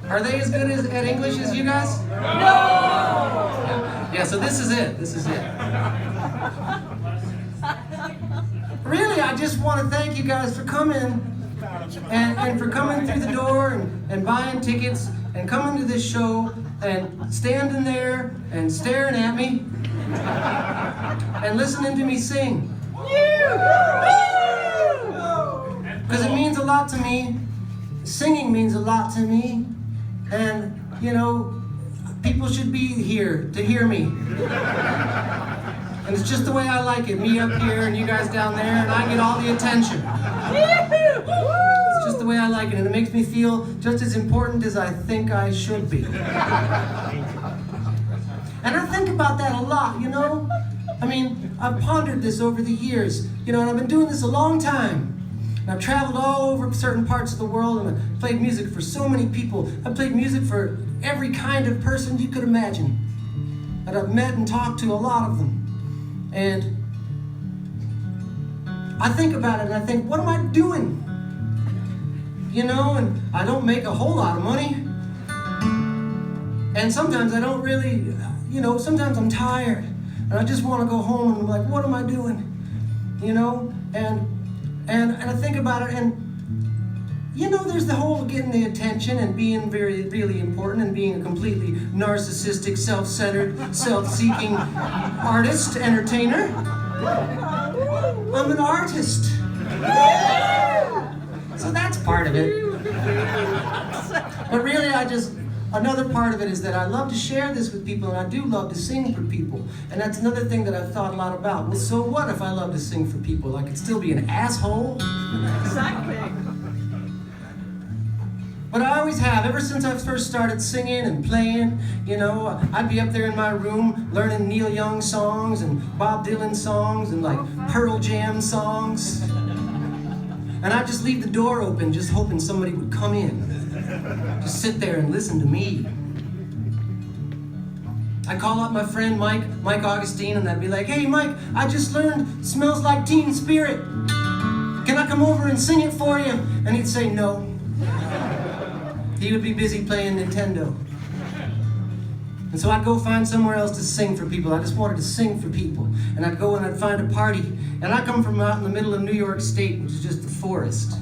Are they as good at English as you guys? No! Yeah, so this is it. This is it. Really, I just want to thank you guys for coming and for coming through the door and buying tickets and coming to this show and standing there and staring at me and listening to me sing. Because it means a lot to me. Singing means a lot to me. And, you know, people should be here to hear me. And it's just the way I like it. Me up here and you guys down there, and I get all the attention. It's just the way I like it, and it makes me feel just as important as I think I should be. And I think about that a lot, you know? I mean, I've pondered this over the years, you know, and I've been doing this a long time. And I've traveled all over certain parts of the world, and I've played music for so many people. I've played music for every kind of person you could imagine. And I've met and talked to a lot of them. And I think about it and I think, what am I doing? You know, and I don't make a whole lot of money. And sometimes I don't really, you know, sometimes I'm tired. And I just want to go home and I'm like, what am I doing? You know, and I think about it, and you know, there's the whole getting the attention and being really important and being a completely narcissistic, self-centered, self-seeking artist, entertainer. I'm an artist. So that's part of it. But really, another part of it is that I love to share this with people, and I do love to sing for people. And that's another thing that I've thought a lot about. Well, so what if I love to sing for people? I could still be an asshole. Exactly. But I always have, ever since I first started singing and playing, you know, I'd be up there in my room learning Neil Young songs and Bob Dylan songs and like Pearl Jam songs. And I'd just leave the door open, just hoping somebody would come in. Just sit there and listen to me. I'd call up my friend Mike Augustine, and I'd be like, hey Mike, I just learned Smells Like Teen Spirit. Can I come over and sing it for you? And he'd say no. He would be busy playing Nintendo. And so I'd go find somewhere else to sing for people. I just wanted to sing for people. And I'd go and I'd find a party. And I come from out in the middle of New York State, which is just the forest.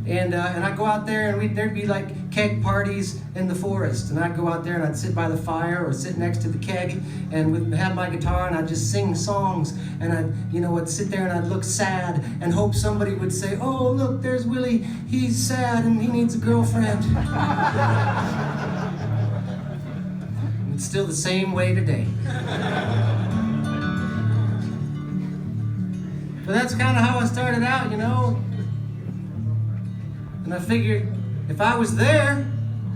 And I'd go out there and there'd be like keg parties in the forest. And I'd go out there and I'd sit by the fire or sit next to the keg and have my guitar and I'd just sing songs. And I'd sit there and I'd look sad and hope somebody would say, oh, look, there's Willie. He's sad and he needs a girlfriend. And it's still the same way today. But that's kind of how I started out, you know. And I figured, if I was there,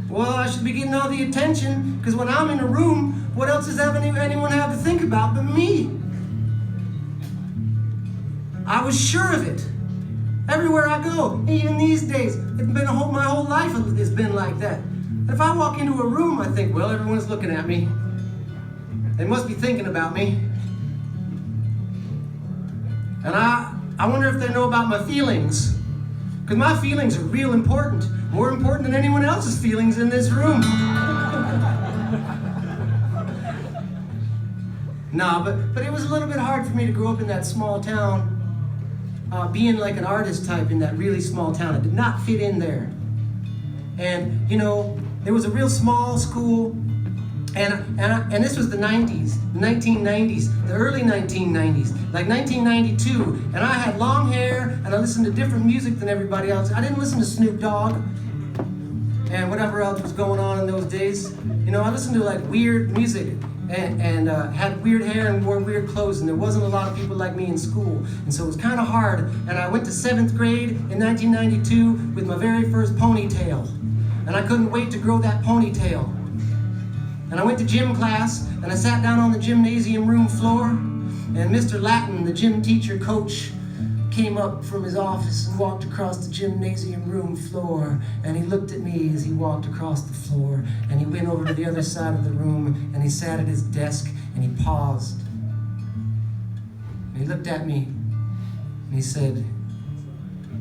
well, I should be getting all the attention, because when I'm in a room, what else does anyone have to think about but me? I was sure of it. Everywhere I go, even these days, it's been my whole life has been like that. If I walk into a room, I think, well, everyone's looking at me. They must be thinking about me. And I wonder if they know about my feelings. Because my feelings are real important. More important than anyone else's feelings in this room. No, but it was a little bit hard for me to grow up in that small town. Being like an artist type in that really small town. I did not fit in there. And, you know, there was a real small school. And this was the 90s, the 1990s, the early 1990s, like 1992. And I had long hair, and I listened to different music than everybody else. I didn't listen to Snoop Dogg and whatever else was going on in those days. You know, I listened to like weird music and had weird hair and wore weird clothes, and there wasn't a lot of people like me in school. And so it was kind of hard. And I went to 7th grade in 1992 with my very first ponytail. And I couldn't wait to grow that ponytail. And I went to gym class, and I sat down on the gymnasium room floor, And Mr. Latin, the gym teacher coach, came up from his office and walked across the gymnasium room floor, and he looked at me as he walked across the floor, and he went over to the other side of the room, and he sat at his desk, and he paused. And he looked at me, and he said,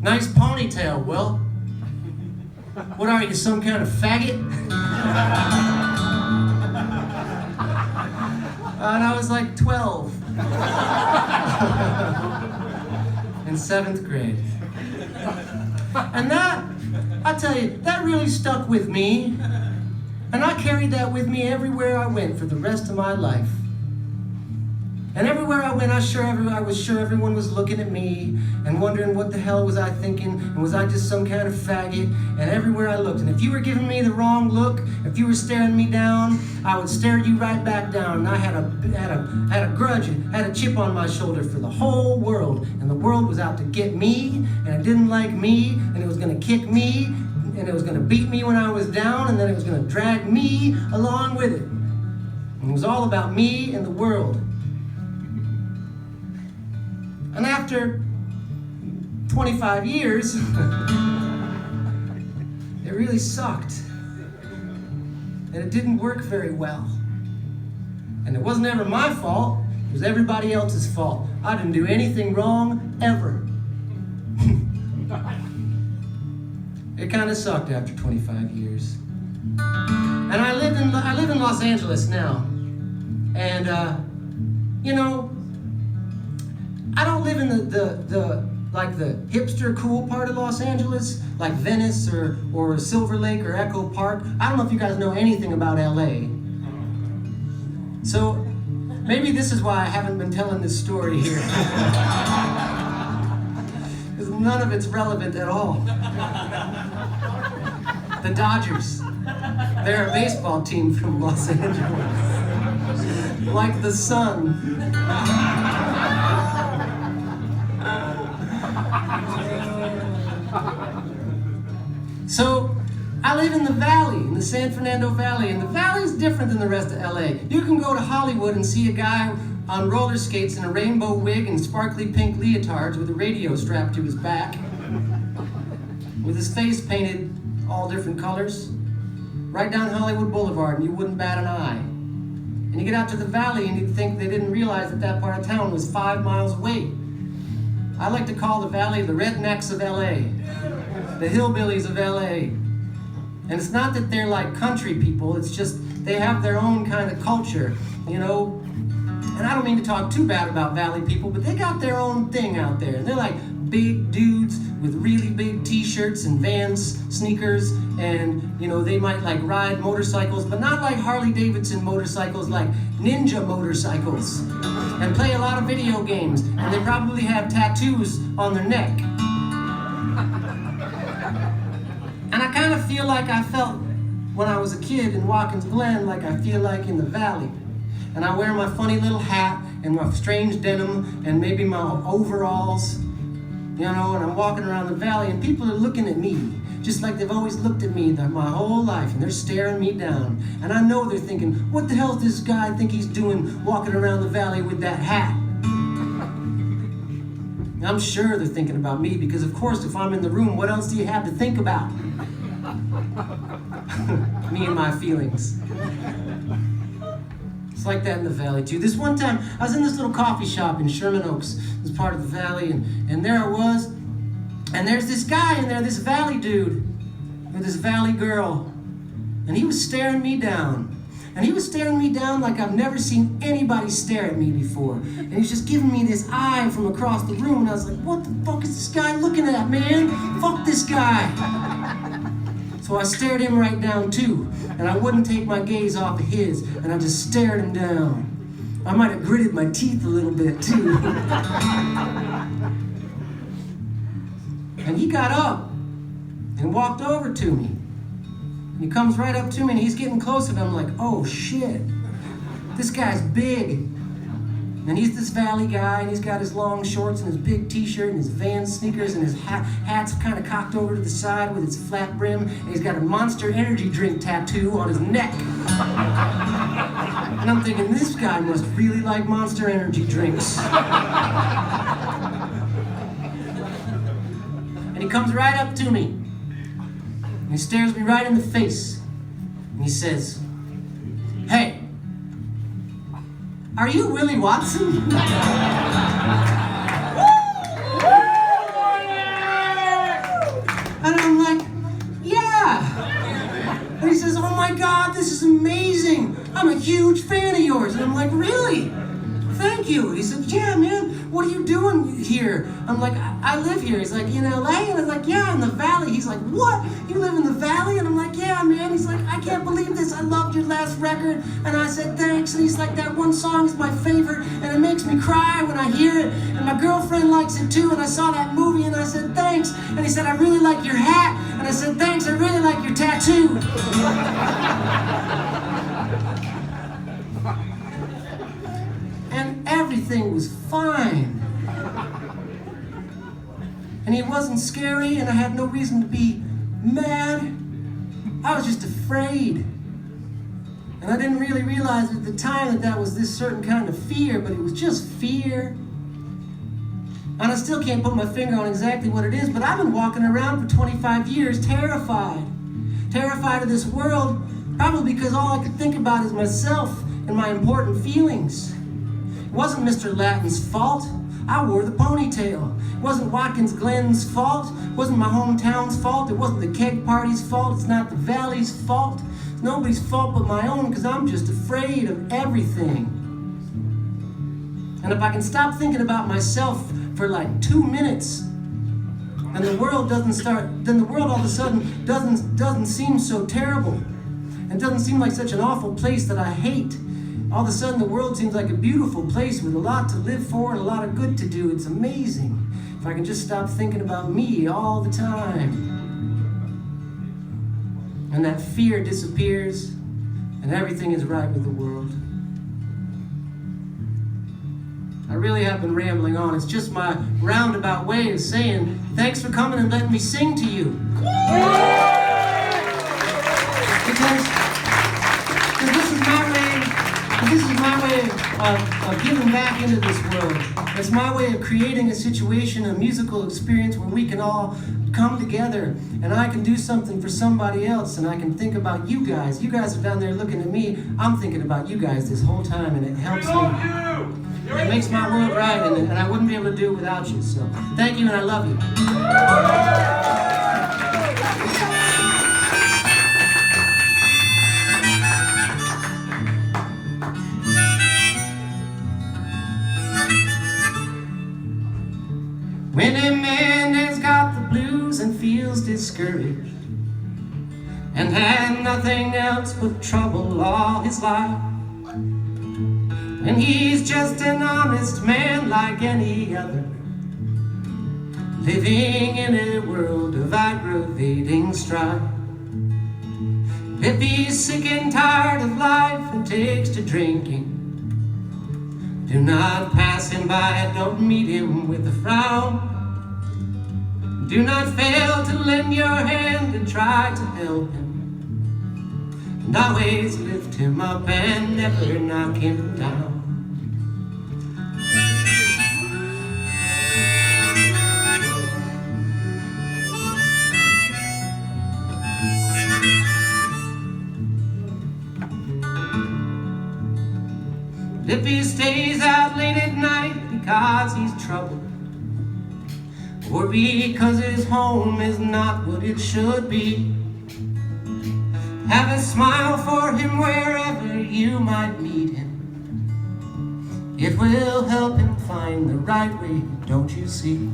"Nice ponytail, Will. What are you, some kind of faggot?" And I was like 12. In 7th grade. And that, I tell you, that really stuck with me. And I carried that with me everywhere I went for the rest of my life. And everywhere I went, I was sure everyone was looking at me and wondering what the hell was I thinking, and was I just some kind of faggot? And everywhere I looked, and if you were giving me the wrong look, if you were staring me down, I would stare you right back down. And I had a grudge, had a chip on my shoulder for the whole world, and the world was out to get me, and it didn't like me, and it was gonna kick me, and it was gonna beat me when I was down, and then it was gonna drag me along with it. And it was all about me and the world. And after 25 years, it really sucked. And it didn't work very well. And it wasn't ever my fault, it was everybody else's fault. I didn't do anything wrong, ever. It kind of sucked after 25 years. And I live in Los Angeles now. And, you know, I don't live in the hipster cool part of Los Angeles, like Venice or Silver Lake or Echo Park. I don't know if you guys know anything about LA. So maybe this is why I haven't been telling this story here. Because none of it's relevant at all. The Dodgers. They're a baseball team from Los Angeles. Like the sun. So, I live in the valley, in the San Fernando Valley, and the valley is different than the rest of LA. You can go to Hollywood and see a guy on roller skates in a rainbow wig and sparkly pink leotards with a radio strapped to his back, with his face painted all different colors, right down Hollywood Boulevard, and you wouldn't bat an eye. And you get out to the valley and you'd think they didn't realize that that part of town was 5 miles away. I like to call the valley the rednecks of LA, the hillbillies of LA. And it's not that they're like country people, it's just they have their own kind of culture, you know. And I don't mean to talk too bad about valley people, but they got their own thing out there. And they're like big dudes with really big t-shirts and Vans sneakers, and you know, they might like ride motorcycles, but not like Harley Davidson motorcycles, like ninja motorcycles, and play a lot of video games, and they probably have tattoos on their neck. And I kind of feel like I felt when I was a kid in Watkins Glen, like I feel like in the valley. And I wear my funny little hat and my strange denim and maybe my overalls, you know, and I'm walking around the valley and people are looking at me just like they've always looked at me my whole life, and they're staring me down. And I know they're thinking, what the hell does this guy think he's doing walking around the valley with that hat? I'm sure they're thinking about me, because of course if I'm in the room, what else do you have to think about? Me and my feelings. It's like that in the valley too. This one time, I was in this little coffee shop in Sherman Oaks. It was part of the valley, and there I was. And there's this guy in there, this valley dude, with this valley girl. And he was staring me down. And he was staring me down like I've never seen anybody stare at me before. And he's just giving me this eye from across the room. And I was like, what the fuck is this guy looking at, man? Fuck this guy. So I stared him right down too. And I wouldn't take my gaze off of his. And I just stared him down. I might have gritted my teeth a little bit too. And he got up and walked over to me. And he comes right up to me and he's getting close, and I'm like, oh shit, this guy's big. And he's this valley guy, and he's got his long shorts and his big t-shirt and his Vans sneakers, and his hat's kind of cocked over to the side with its flat brim, and he's got a Monster Energy drink tattoo on his neck. And I'm thinking, this guy must really like Monster Energy drinks. And he comes right up to me. And he stares me right in the face. And he says, "Hey, are you Willie Watson?" And I'm like, "Yeah." And he says, "Oh my God, this is amazing. I'm a huge fan of yours." And I'm like, "Really? Thank you." He said, "Yeah, man, what are you doing here?" I'm like, I live here." He's like, "In LA?" And I was like, "Yeah, in the Valley." He's like, "What? You live in the Valley?" And I'm like, "Yeah, man." He's like, "I can't believe this. I loved your last record." And I said, "Thanks." And he's like, "That one song is my favorite, and it makes me cry when I hear it. And my girlfriend likes it too. And I saw that movie." And I said, "Thanks." And he said, "I really like your hat." And I said, "Thanks. I really like your tattoo." And everything was fine. And he wasn't scary, and I had no reason to be mad. I was just afraid. And I didn't really realize at the time that that was this certain kind of fear, but it was just fear. And I still can't put my finger on exactly what it is, but I've been walking around for 25 years terrified. Terrified of this world, probably because all I could think about is myself and my important feelings. It wasn't Mr. Latin's fault. I wore the ponytail. It wasn't Watkins Glen's fault. It wasn't my hometown's fault. It wasn't the keg party's fault. It's not the Valley's fault. It's nobody's fault but my own, because I'm just afraid of everything. And if I can stop thinking about myself for like 2 minutes, then the world all of a sudden doesn't seem so terrible. It doesn't seem like such an awful place that I hate. All of a sudden the world seems like a beautiful place with a lot to live for and a lot of good to do. It's amazing. If I can just stop thinking about me all the time. And that fear disappears and everything is right with the world. I really have been rambling on. It's just my roundabout way of saying thanks for coming and letting me sing to you. Because this is my way of giving back into this world. It's my way of creating a situation, a musical experience where we can all come together and I can do something for somebody else and I can think about you guys. You guys are down there looking at me. I'm thinking about you guys this whole time and it helps me. It makes my world right and I wouldn't be able to do it without you. So thank you and I love you. When a man has got the blues and feels discouraged and had nothing else but trouble all his life, and he's just an honest man like any other, living in a world of aggravating strife. If he's sick and tired of life and takes to drinking, do not pass him by, don't meet him with a frown. Do not fail to lend your hand and try to help him. And always lift him up and never knock him down. If he stays out late at night because he's troubled, or because his home is not what it should be, have a smile for him wherever you might meet him. It will help him find the right way, don't you see?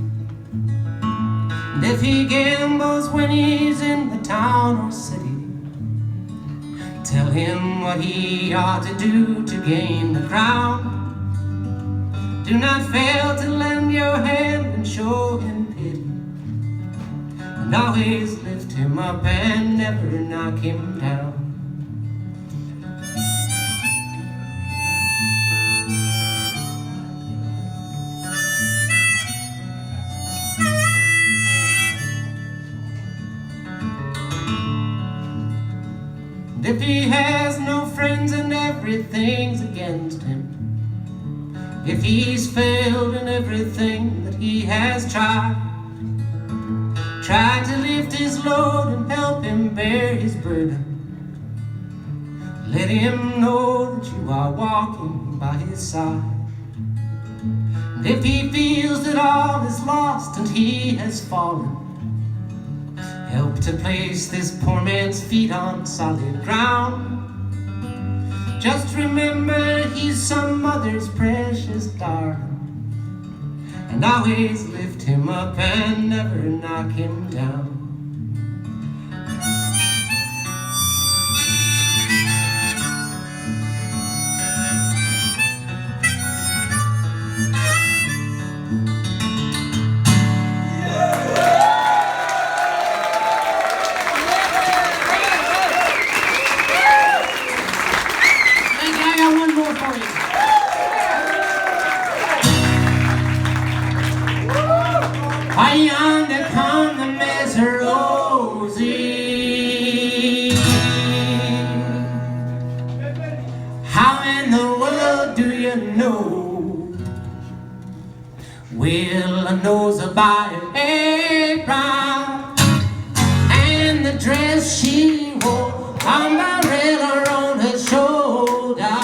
And if he gambles when he's in the town or city, tell him what he ought to do to gain the crown. Do not fail to lend your hand and show him pity, and always lift him up and never knock him down. And if he has no friends and every everything's against him, if he's failed in everything that he has tried to lift his load and help him bear his burden, let him know that you are walking by his side. And if he feels that all is lost and he has fallen, help to place this poor man's feet on solid ground. Just remember he's some mother's precious darling, and always lift him up and never knock him down. Yonder come the Messerozzi. How in the world do you know? Well, I knows about an apron and the dress she wore, umbrella on her shoulder,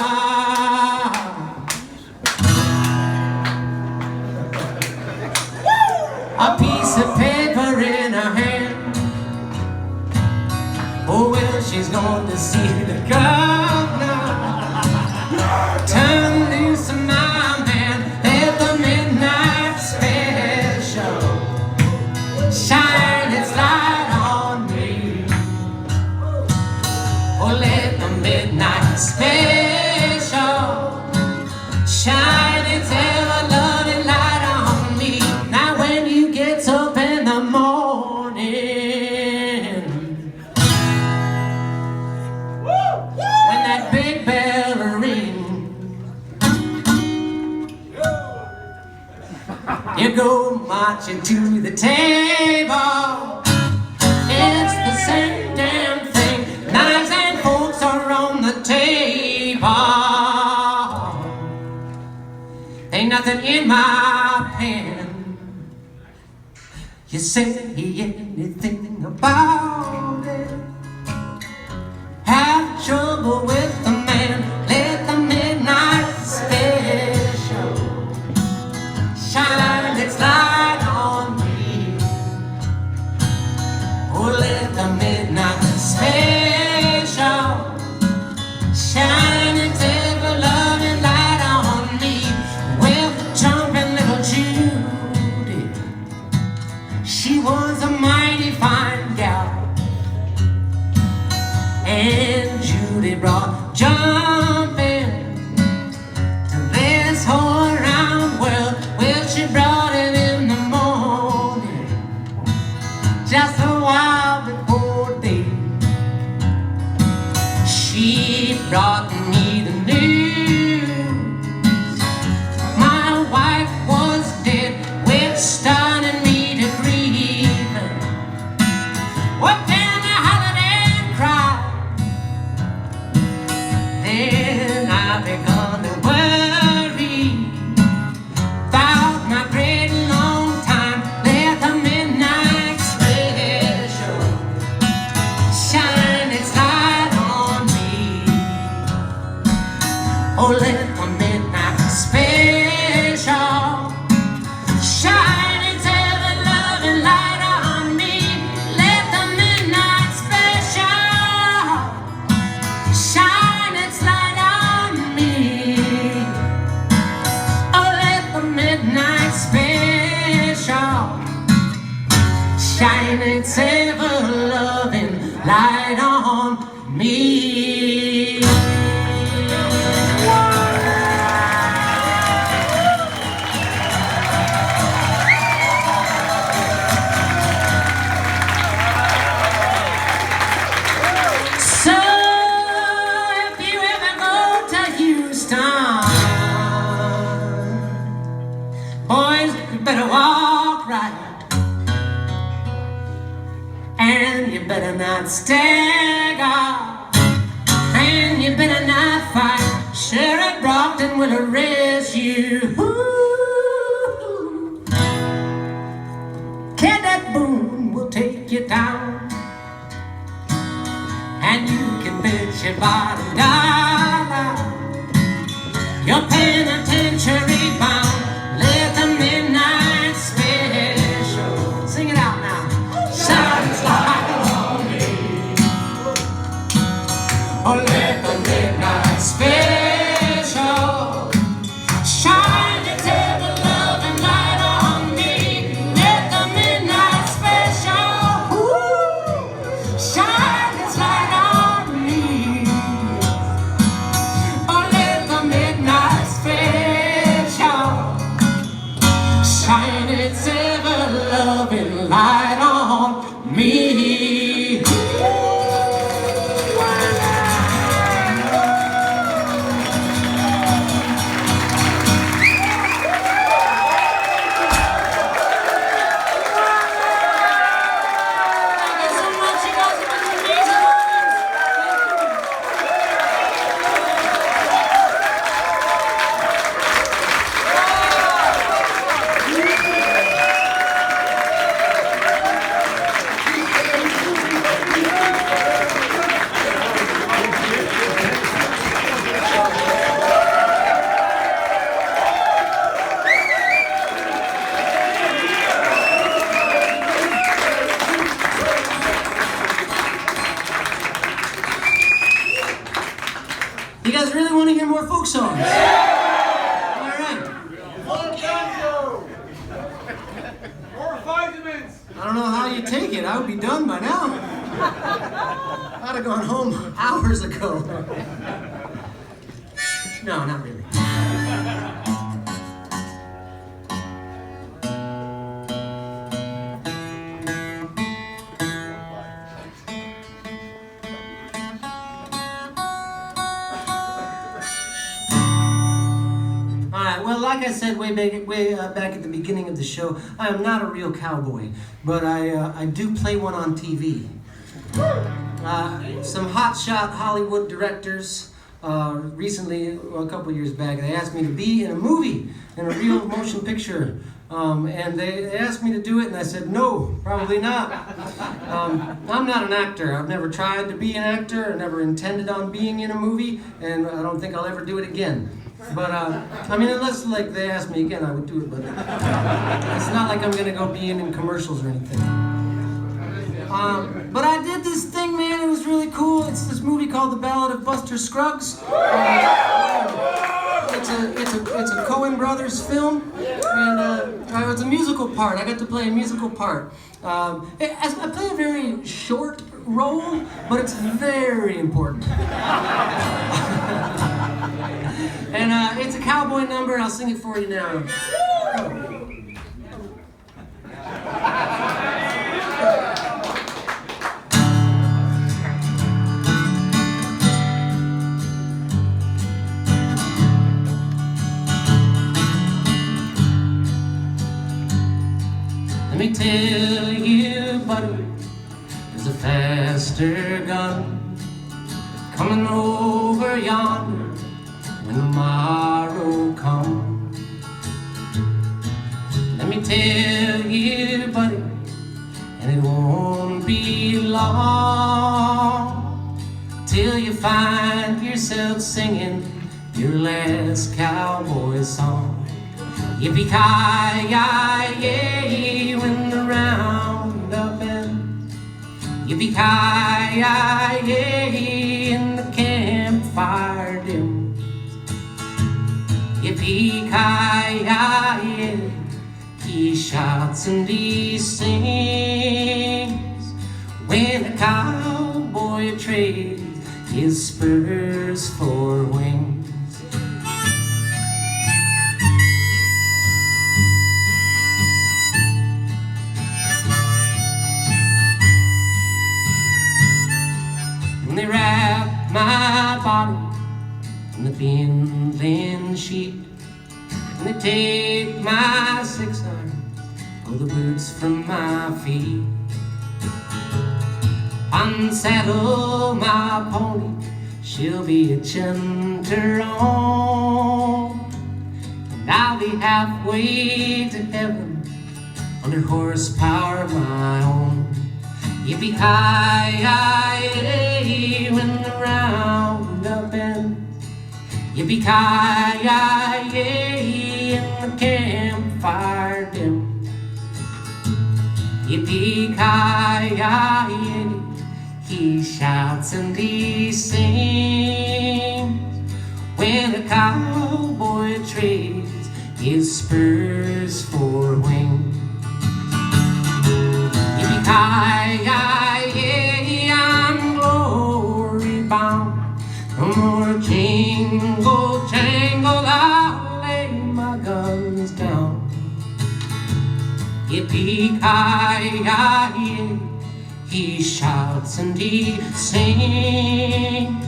a piece of paper in her hand. Oh well, she's going to see the governor. Turn loose of my man at the midnight special. Shine its light on me. Oh, let the midnight special shine its ever-loving light on me. Now when you get up in the morning, when that big bell rings, you go marching to the table. It's the same damn thing. Knives and forks are on the table. Ain't nothing in my pen. You say anything about it. Have trouble with the man, let the midnight special shine its light on me. Oh, let the midnight special shine its ever-loving light on me. Well, jumping little Judy, she was a mighty fine gal, and Judy brought jumping to this whole round world. Well, she brought it in the morning, just a while before day. She brought me the news my wife was dead, which started me to grieve. What then I hollered and cried. Then I begun to worry about my great long time. Let the midnight special shine its light on me. Oh, let the midnight special shine its ever-loving light on me. Let the midnight special shine its light on me. Oh, let the midnight special shine its ever-loving light on me. So, if you ever go to Houston, boys, you better walk right, and you better not stagger, and you better not fight. will arrest you. Cadet boom will take you down, and you can bet your bottom dollar your penitentiary bound. Let the midnight special sing it out now. Shine its light on me. Oh, let the midnight special shine its ever-loving light on me. Let the midnight special shine its light on me. Oh, let the midnight special shine its ever-loving light on me. You guys really want to hear more folk songs? Yeah! All right. More vitamins. I don't know how you take it. I would be done by now. I'd have gone home hours ago. No, not really. Well, like I said way back at the beginning of the show, I am not a real cowboy, but I do play one on TV. Some hotshot Hollywood directors recently, a couple years back, they asked me to be in a movie, in a real motion picture. And they asked me to do it, and I said, no, probably not. I'm not an actor. I've never tried to be an actor, or never intended on being in a movie, and I don't think I'll ever do it again. But, I mean, unless, like, they asked me again, I would do it, but it's not like I'm going to go be in commercials or anything. But I did this thing, man, it was really cool. It's this movie called The Ballad of Buster Scruggs. It's a Coen Brothers film, and it's a musical part. I got to play a musical part. I play a very short role, but it's very important. And it's a cowboy number. I'll sing it for you now. Let me tell you, buddy, there's a faster gun coming over yonder when tomorrow comes. Let me tell you, buddy, and it won't be long till you find yourself singing your last cowboy song. Yippee-ki-yay, when the roundup ends. Yippee-ki-yay, and the campfire dims. Yippee-ki-yay, he shouts and he sings when a cowboy trades his spurs for wings. When they wrap my body in the binding sheet, and they take my 6-iron, pull the boots from my feet, unsaddle my pony, she'll be a chanter on. and I'll be halfway to heaven under horsepower of my own. Yippee-ki-yay, when the roundup ends. Yippee-ki-yay, in the campfire dim. Yippee-ki-yay, he shouts and he sings when a cowboy trades his spurs for wings. Yippee-ki-yay, I'm glory bound. No more jingle jangle, I'll lay my guns down. Yippee-ki-yay, he shouts and he sings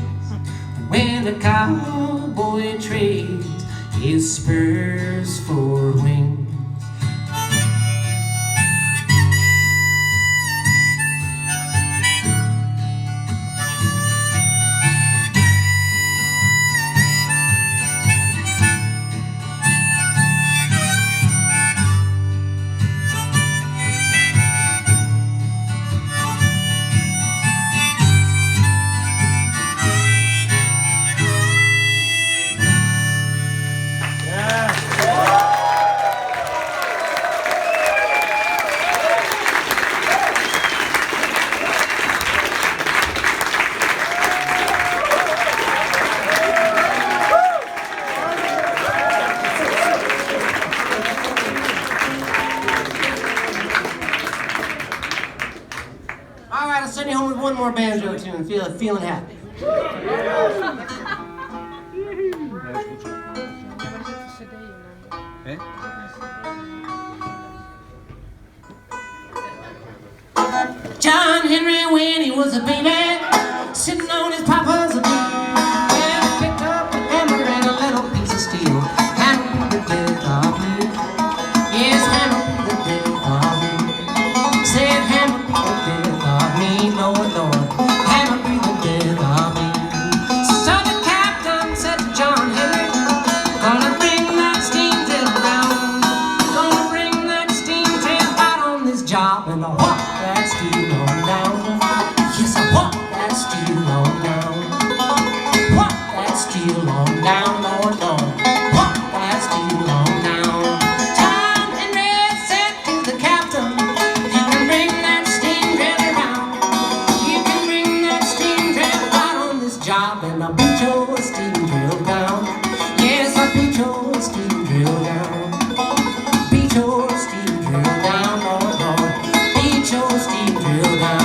when a cowboy trades his spurs for wings. All right, I'll send you home with one more banjo tune and feeling happy. John Henry, when he was a baby, sitting on his papa's knee, yeah, picked up a hammer and a little piece of steel. Hammer the death of me. Yes, hammer the death of me. Said hammer the death of me, Lord, Lord. Hammer be the death of me. So the captain said to John Henry, gonna bring that steam drill down. Gonna bring that steam drill out on this job and I'll walk that steel on down. Yes, I walk that steel on down. Walk that steel on down, Lord, Lord. Walk that steel on down. John Henry said to the captain, you can bring that steam drill around. You can bring that steam drill out on this job and I'll beat your steam drill down. Yes, I'll beat your steam drill down. Beat your steam drill down, Lord, Lord. Beat your steam drill down.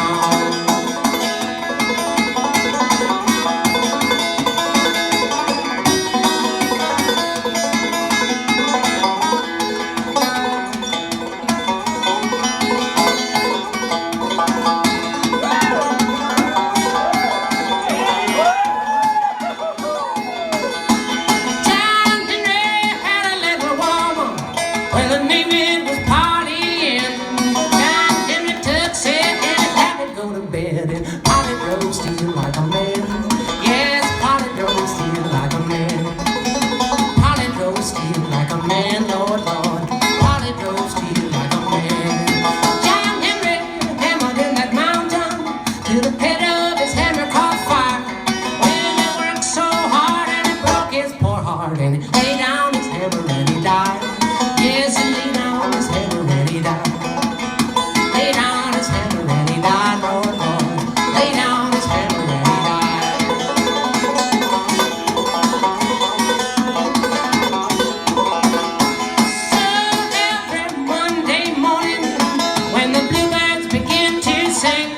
John Henry had a little woman, well, her name it was Paard. John Henry took said and had to go to bed, and Paard drove steel like a man. Yes, Paard drove steel like a man. Paard drove steel like a man, Lord, Lord. Paard drove steel like a man. John Henry hammered in that mountain till the head of his hammer caught fire. Well, he worked so hard and it broke his poor heart, and he lay down his hammer and he died. Yes, he lay down his hammer and he died. Lay down his hammer and he died, Lord, Lord. Lay down his hammer and he died. So every Monday morning, when the bluebirds begin to sing,